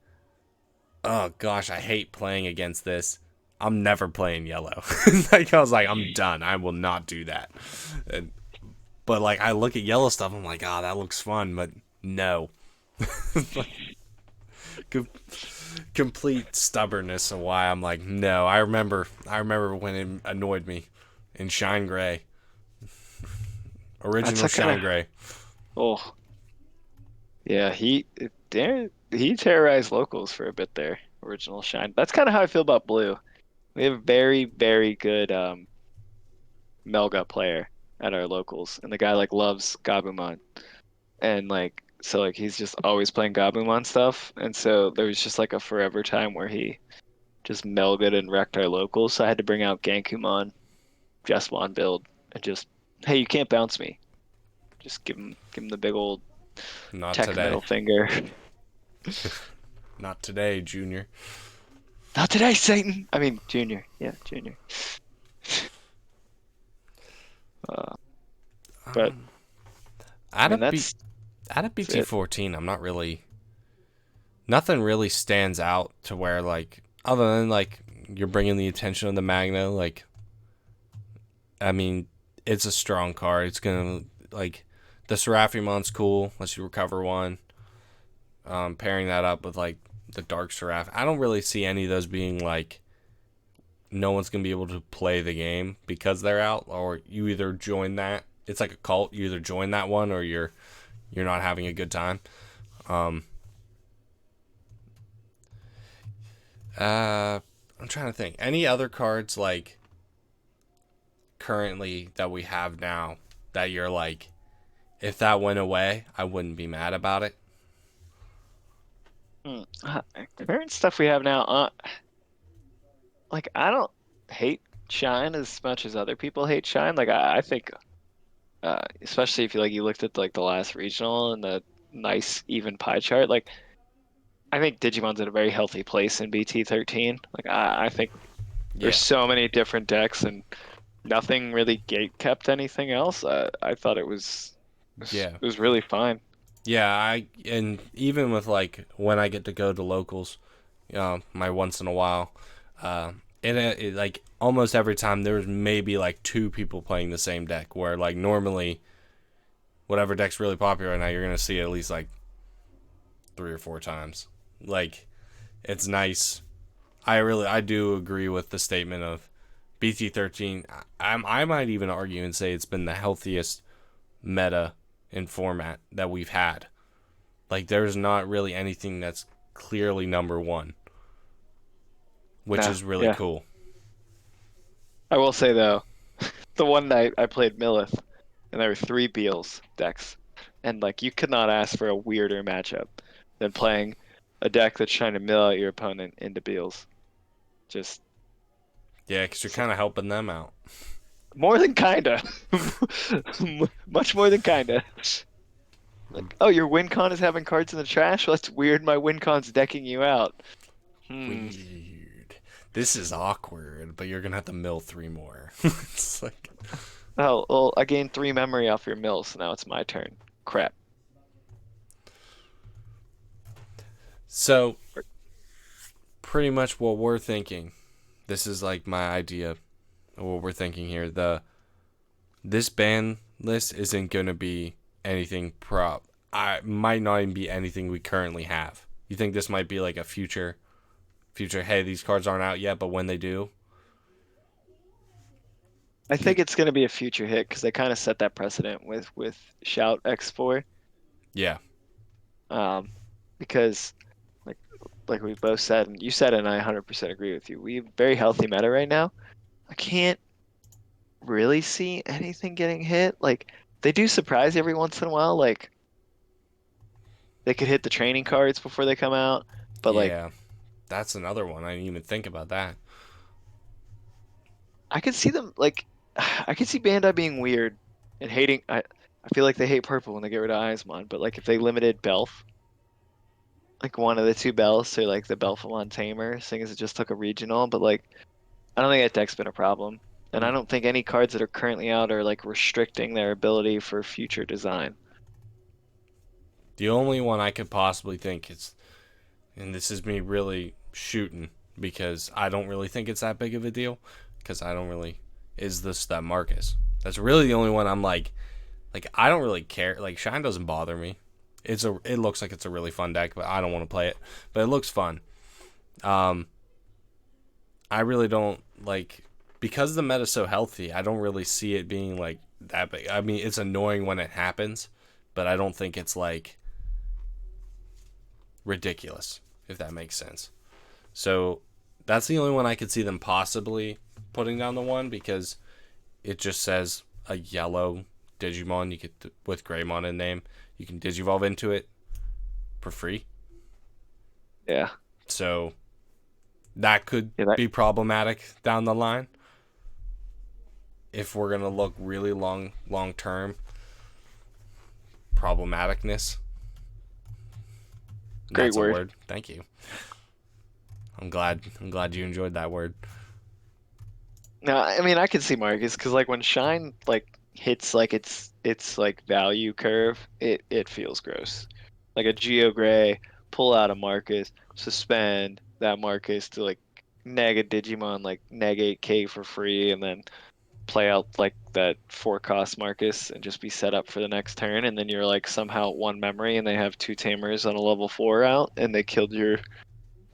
"Oh gosh, I hate playing against this. I'm never playing Yellow." Like I was like, "I'm done. I will not do that." And, but like I look at Yellow stuff, I'm like, "Ah, oh, that looks fun," but no. Complete stubbornness of why I'm like, no. I remember when it annoyed me in Shine Gray, That's original a kind of Shine Gray. oh yeah, he terrorized locals for a bit there. Original Shine. That's kind of how I feel about Blue. We have a very, very good Melga player at our locals, and the guy like loves Gabumon, and like so like he's just always playing Gabumon stuff, and so there was just like a forever time where he just Melga'd and wrecked our locals, so I had to bring out Gankumon, Jesmon build, and just hey, you can't bounce me. Just give him the big old Not tech today. middle finger. Not today, Junior. Not today, Satan. I mean, Junior. Yeah, Junior. Uh, but I Out mean, of B, out of that's it. BT14, I'm not really. Nothing really stands out to where like other than like you're bringing the attention of the Magno. Like, I mean, it's a strong card. It's gonna like the Seraphimon's cool. Unless you recover one. Pairing that up with like the Dark Seraph, I don't really see any of those being like no one's gonna be able to play the game because they're out, or you either join that. It's like a cult. You either join that one or you're not having a good time. Um, I'm trying to think. Any other cards like currently that we have now that you're like, if that went away, I wouldn't be mad about it. Current stuff we have now. Like I don't hate Shine as much as other people hate Shine. Like I think, especially if you like you looked at like the last regional and the nice even pie chart. Like I think Digimon's in a very healthy place in BT 13. Like I think there's Yeah, so many different decks and nothing really gate kept anything else. I thought yeah, it was really fine. yeah. And even with like when I get to go to locals, my once in a while, uh, it like almost every time there's maybe like two people playing the same deck. Where like normally whatever deck's really popular right now, you're gonna see at least like 3 or 4 times. Like it's nice. I do agree with the statement of BT13. I might even argue and say it's been the healthiest meta in format that we've had. Like there's not really anything that's clearly number one, which No, is really yeah. cool. I will say though, the one night I played Millith and there were three Beals decks. And like you could not ask for a weirder matchup than playing a deck that's trying to mill out your opponent into Beals. Just Yeah, because you're so, kind of helping them out. more than kinda. Much more than kinda. Like, oh, your WinCon is having cards in the trash? Well, that's weird. My WinCon's decking you out. Hmm. Weird. This is awkward, but you're gonna have to mill three more. It's like Oh, well, I gained 3 memory off your mill, so now it's my turn. Crap. so. Pretty much what we're thinking. This is like my idea of what we're thinking here. This ban list isn't gonna be anything prop. I might not even be anything we currently have. You think this might be like a future? Hey, these cards aren't out yet, but when they do, I think it's going to be a future hit because they kind of set that precedent with Shout X4. yeah, Um, because like like we both said, and you said, and I 100% agree with you. We have very healthy meta right now. I can't really see anything getting hit. Like they do surprise every once in a while. Like they could hit the training cards before they come out, but like yeah, that's another one. I didn't even think about that. I could see them like I could see Bandai being weird and hating. I feel like they hate purple when they get rid of Eismon, but like if they limited Belf, like one of the two Belfs or like the Belfamon Tamer, seeing as it just took a regional, but like I don't think that deck's been a problem. And I don't think any cards that are currently out are like restricting their ability for future design. The only one I could possibly think is, and this is me really shooting because I don't really think it's that big of a deal because I don't really is this that Marcus. That's really the only one I'm like I don't really care. Like Shine doesn't bother me. It looks like it's a really fun deck, but I don't want to play it. But it looks fun. Um, I really don't like because the meta's so healthy. I don't really see it being like that big. I mean, it's annoying when it happens, but I don't think it's like ridiculous if that makes sense. So that's the only one I could see them possibly putting down the one because it just says a yellow Digimon you could with Greymon in name. You can Digivolve into it for free. Yeah. So that could Yeah, that be problematic down the line if we're gonna look really long term problematicness. great That's a word. word. Thank you. I'm glad you enjoyed that word. No, I mean I can see Marcus because like when Shine like hits like its like value curve, it feels gross. Like a Geo Gray, pull out a Marcus, suspend that Marcus to like neg a Digimon like neg 8K for free, and then play out like that 4 cost Marcus and just be set up for the next turn, and then you're like somehow at 1 memory and they have 2 Tamers on a level 4 out and they killed your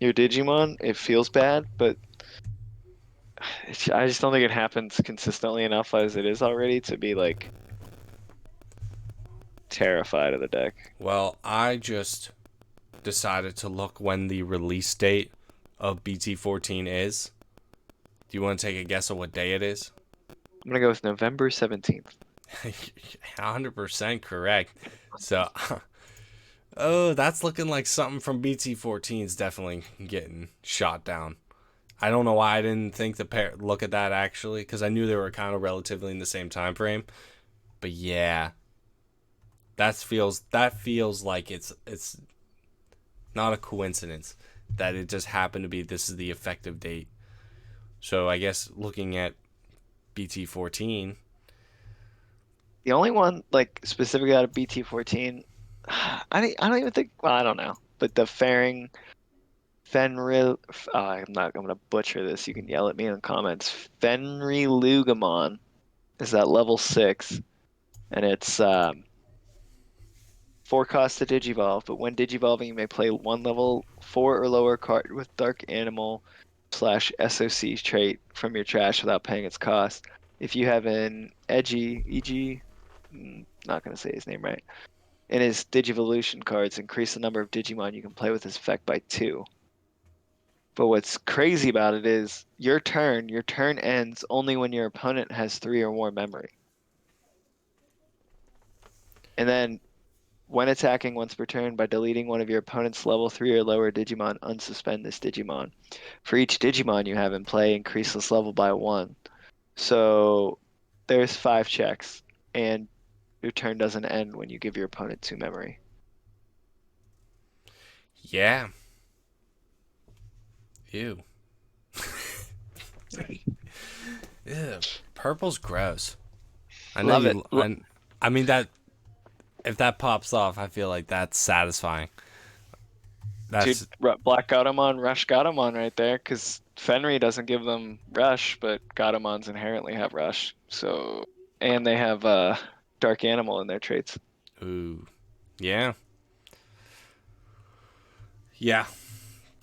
Digimon. It feels bad, but I just don't think it happens consistently enough as it is already to be like terrified of the deck. Well, I just decided to look when the release date of BT14 is. Do you want to take a guess of what day it is? I'm gonna go with November 17th. 100% correct. So, oh, that's looking like something from BT14 is definitely getting shot down. I don't know why I didn't think to look at that actually, because I knew they were kind of relatively in the same time frame. But yeah, that feels like it's not a coincidence that it just happened to be this is the effective date. So I guess looking at BT14, The only one like specifically out of BT14, I don't even think. Well, I don't know, but the Fairing Fenrir. I'm gonna butcher this. You can yell at me in the comments. Fenrilugamon is that level 6, and it's 4 cost to Digivolve. But when Digivolving, you may play one level 4 or lower card with Dark Animal slash SOC trait from your trash without paying its cost. If you have an edgy, e.g., not gonna say his name right, in his Digivolution cards, increase the number of Digimon you can play with this effect by 2. But what's crazy about it is your turn ends only when your opponent has 3 or more memory. And then When attacking once per turn by deleting one of your opponent's level 3 or lower Digimon, unsuspend this Digimon. For each Digimon you have in play, increase this level by 1. So there's 5 checks, and your turn doesn't end when you give your opponent 2 memory. Yeah. Ew. Ew. Purple's gross. I know Love it. you. I mean that. If that pops off, I feel like that's satisfying. Dude, That's Black Gatomon, Rush Gatomon right there, because Fenry doesn't give them Rush, but Gatomons inherently have Rush. So, and they have Dark Animal in their traits. ooh. Yeah. Yeah.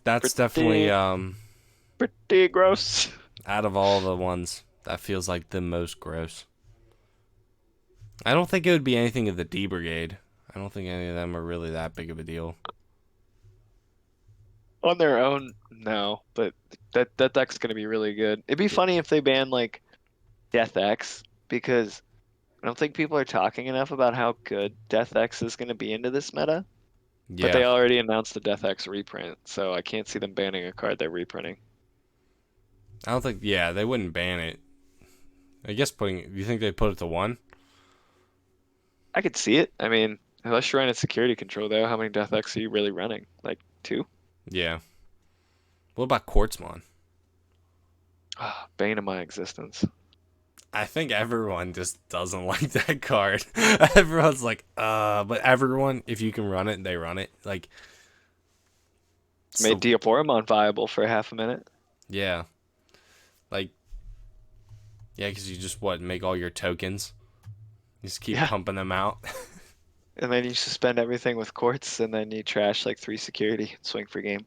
That's definitely Pretty, pretty gross. out of all the ones, that feels like the most gross. I don't think it would be anything of the D Brigade. I don't think any of them are really that big of a deal. On their own, no, but that deck's gonna be really good. It'd be funny if they banned like Death X, because I don't think people are talking enough about how good Death X is gonna be into this meta. But Yeah. they already announced the Death X reprint, so I can't see them banning a card they're reprinting. I don't think. Yeah, they wouldn't ban it. I guess putting. You think they put it to 1? I could see it. I mean, unless you're running security control though, how many Death X are you really running? Like 2? Yeah. What about Quartzmon? Ah, bane of my existence. I think everyone just doesn't like that card. Everyone's like, but everyone, if you can run it, they run it. Like, Made so Diaporomon viable for half a minute. yeah, like yeah, because you just make all your tokens, you just keep Yeah. pumping them out. And then you suspend everything with quartz, and then you trash like 3 security, swing for game.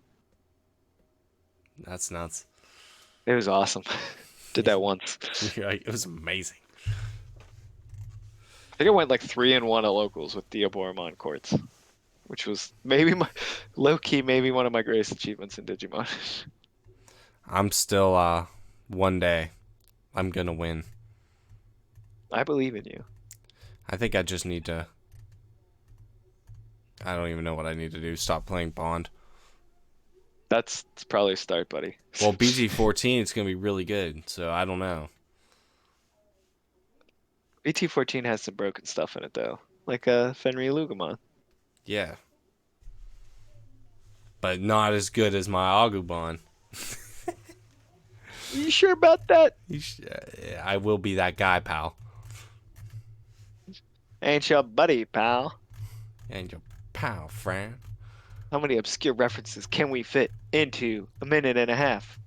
That's nuts. It was awesome. Did that once. You're like, it was amazing. I think I went like 3-1 at locals with Diaboromon quartz, which was maybe my low key, maybe one of my greatest achievements in Digimon. I'm still one day I'm gonna win. I believe in you. I think I just need to. I don't even know what I need to do. Stop playing Bond. That's probably a start, buddy. Well, BG14 is gonna be really good, so I don't know. BT14 has some broken stuff in it though, like Fenrir Lugamon. Yeah, but not as good as my Agumon. You sure about that? I will be that guy, pal. Ain't your buddy, pal. And your pal, friend. How many obscure references can we fit into a minute and a half?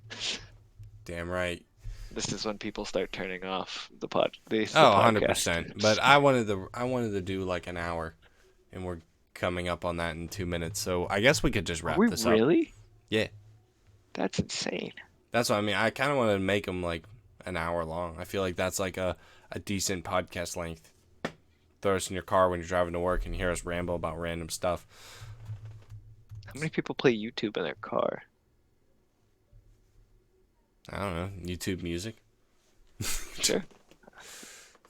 Damn right. This is when people start turning off the Oh, podcast. 100%. But I wanted to do like an hour, and we're coming up on that in 2 minutes. So I guess we could just Are wrap we this up. really? Yeah, That's insane. that's what I mean. I kind of want to make them like an hour long. I feel like that's like a decent podcast length. Throw us in your car when you're driving to work and hear us ramble about random stuff. How many people play YouTube in their car? I don't know. YouTube music. Sure.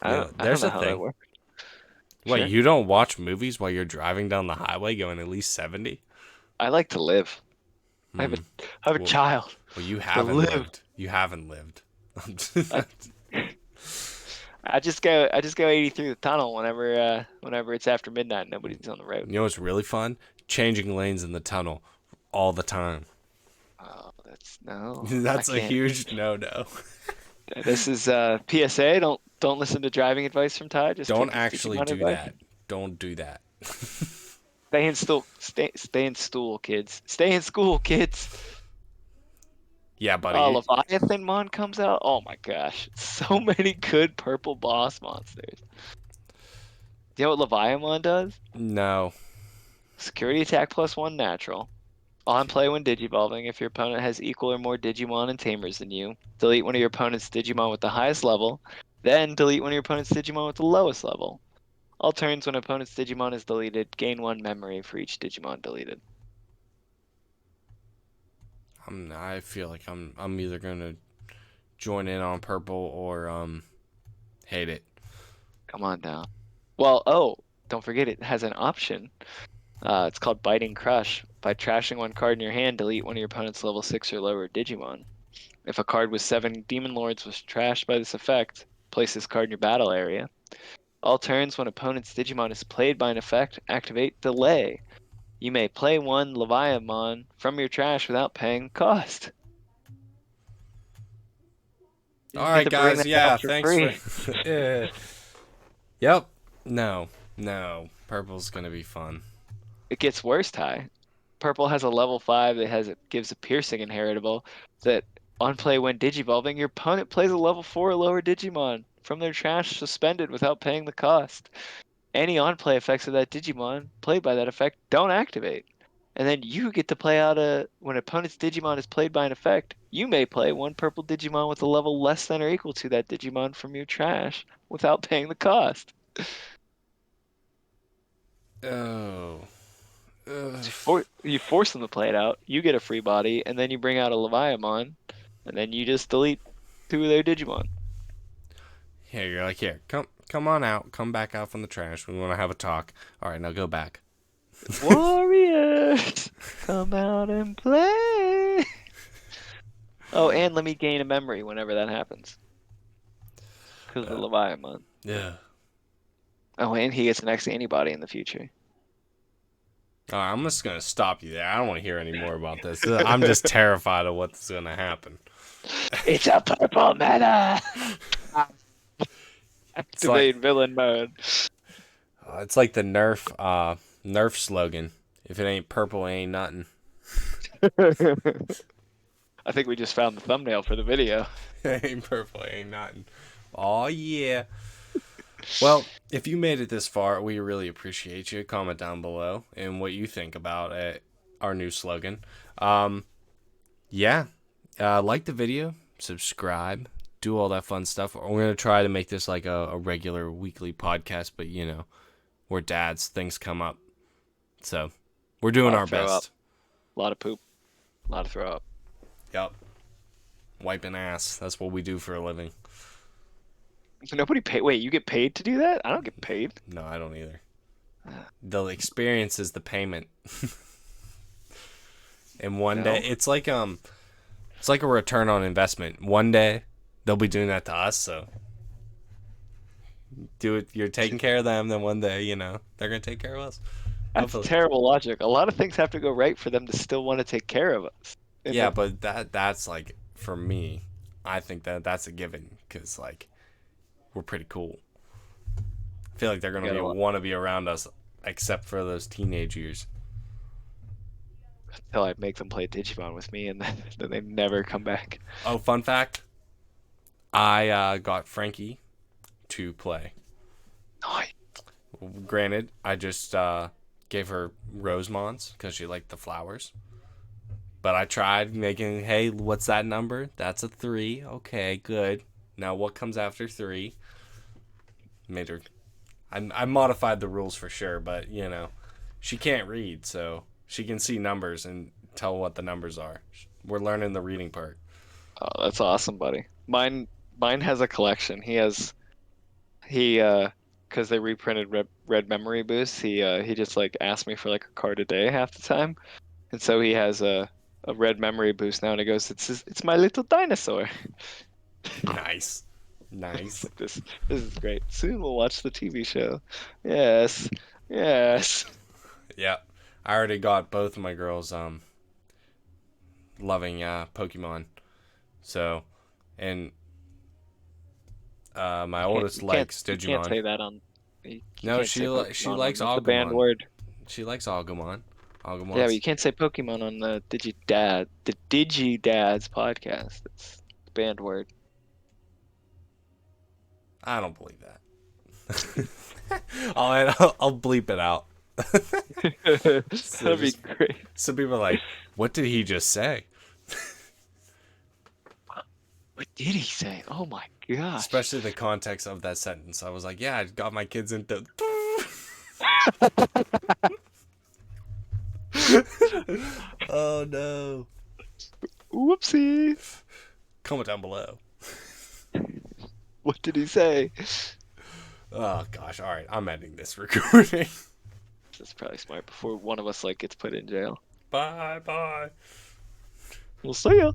I don't There's know a how that thing. works. Wait, Sure. you don't watch movies while you're driving down the highway going at least 70? I like to live. Hmm. I have a Well, child well, you to haven't live. lived. You haven't lived. I, I just go 80 through the tunnel whenever it's after midnight and nobody's on the road. You know what's really fun? Changing lanes in the tunnel all the time. Oh, that's no, I That's a can't. huge no-no. This is PSA. Don't listen to driving advice from Ty. Just Don't take his actually Digimon do advice. that. Don't do that. Stay in stool, kids. Stay in school, kids. Yeah, buddy. Leviathan Mon comes out. Oh my gosh, so many good purple boss monsters. Do you know what Leviathan does? No. Security attack +1 natural. On play when digivolving, if your opponent has equal or more Digimon and Tamers than you, delete one of your opponent's Digimon with the highest level, then delete one of your opponent's Digimon with the lowest level. All turns when opponent's Digimon is deleted, gain 1 memory for each Digimon deleted. I feel like I'm either gonna join in on purple or hate it. Come on now. Well, oh, don't forget it has an option. It's called Biting Crush. By trashing one card in your hand, delete one of your opponent's level 6 or lower Digimon. If a card with 7 Demon Lords was trashed by this effect, place this card in your battle area. All turns when opponent's Digimon is played by an effect, activate Delay. You may play one Leviathan from your trash without paying cost. You All just get right, to bring guys. that out Yeah, for thanks for. free. Yeah. Yep. No. No. Purple's gonna be fun. It gets worse, Ty. Purple has a level 5 that gives a piercing inheritable that on play when digivolving, your opponent plays a level 4 or lower Digimon from their trash suspended without paying the cost. Any on play effects of that Digimon played by that effect don't activate. And then you get to play out when opponent's Digimon is played by an effect, you may play one purple Digimon with a level less than or equal to that Digimon from your trash without paying the cost. Oh. Ugh. You force them to play it out, you get a free body, and then you bring out a Leviathan, and then you just delete 2 of their Digimon. Here, you're like, here, come on out. Come back out from the trash. We want to have a talk. All right, now go back. Warriors, come out and play. Oh, and let me gain a memory whenever that happens. Because of the Leviathan. Yeah. Oh, and he gets an X antibody in the future. All right, I'm just gonna stop you there. I don't want to hear any more about this. I'm just terrified of what's gonna happen. It's a purple meta! It's like Activate villain mode. it's like the Nerf slogan. If it ain't purple, it ain't nothing. I think we just found the thumbnail for the video. It ain't purple, it ain't nothing. Oh yeah. Well, if you made it this far, we really appreciate you. Comment down below and what you think about our new slogan. Yeah, like the video, subscribe, do all that fun stuff. We're going to try to make this like a regular weekly podcast, but you know, we're dads, things come up. So we're doing our Throw up. best. A lot of poop. A lot of throw up. Yep. Wiping ass. That's what we do for a living. Nobody pay. Wait, you get paid to do that? I don't get paid. No, I don't either. The experience is the payment. And one day it's like a return on investment. One day they'll be doing that to us, so do it. You're taking care of them, then one day, you know, they're gonna take care of us. That's Hopefully. terrible logic. A lot of things have to go right for them to still want to take care of us. And Yeah, then- but that's like for me, I think that's a given because like we're pretty cool. I feel like they're gonna want to be around us, except for those teenage years. until I make them play Digimon with me, and then they never come back. Oh, fun fact! I got Frankie to play. Nice. Granted, I just gave her Rosemons because she liked the flowers. But I tried making, hey, what's that number? That's a 3. Okay, good. Now what comes after 3? Made her. I modified the rules for sure, but you know, she can't read, so she can see numbers and tell what the numbers are. We're learning the reading part. Oh, that's awesome, buddy. Mine has a collection. Because they reprinted Red Memory Boost. He just like asked me for like a card a day half the time, and so he has a Red Memory Boost now, and he goes, "It's my little dinosaur." Nice, nice. Like this is great. Soon we'll watch the TV show. Yes, yes. Yeah, I already got both of my girls loving Pokemon. So, and my oldest likes Digimon. You can't say that on. No, she likes Agumon. The banned word. She likes Agumon. Agumon. Yeah, but you can't say Pokemon on the DigiDads podcast. It's a banned word. I don't believe that. I'll bleep it out. That'd be great. Some people are like, what did he just say? What did he say? Oh my gosh. Especially the context of that sentence. I was like, yeah, I got my kids into. Oh no. Whoopsie. Comment down below. What did he say? Oh gosh. All right, I'm ending this recording. That's probably smart before one of us like gets put in jail. Bye bye. We'll see ya.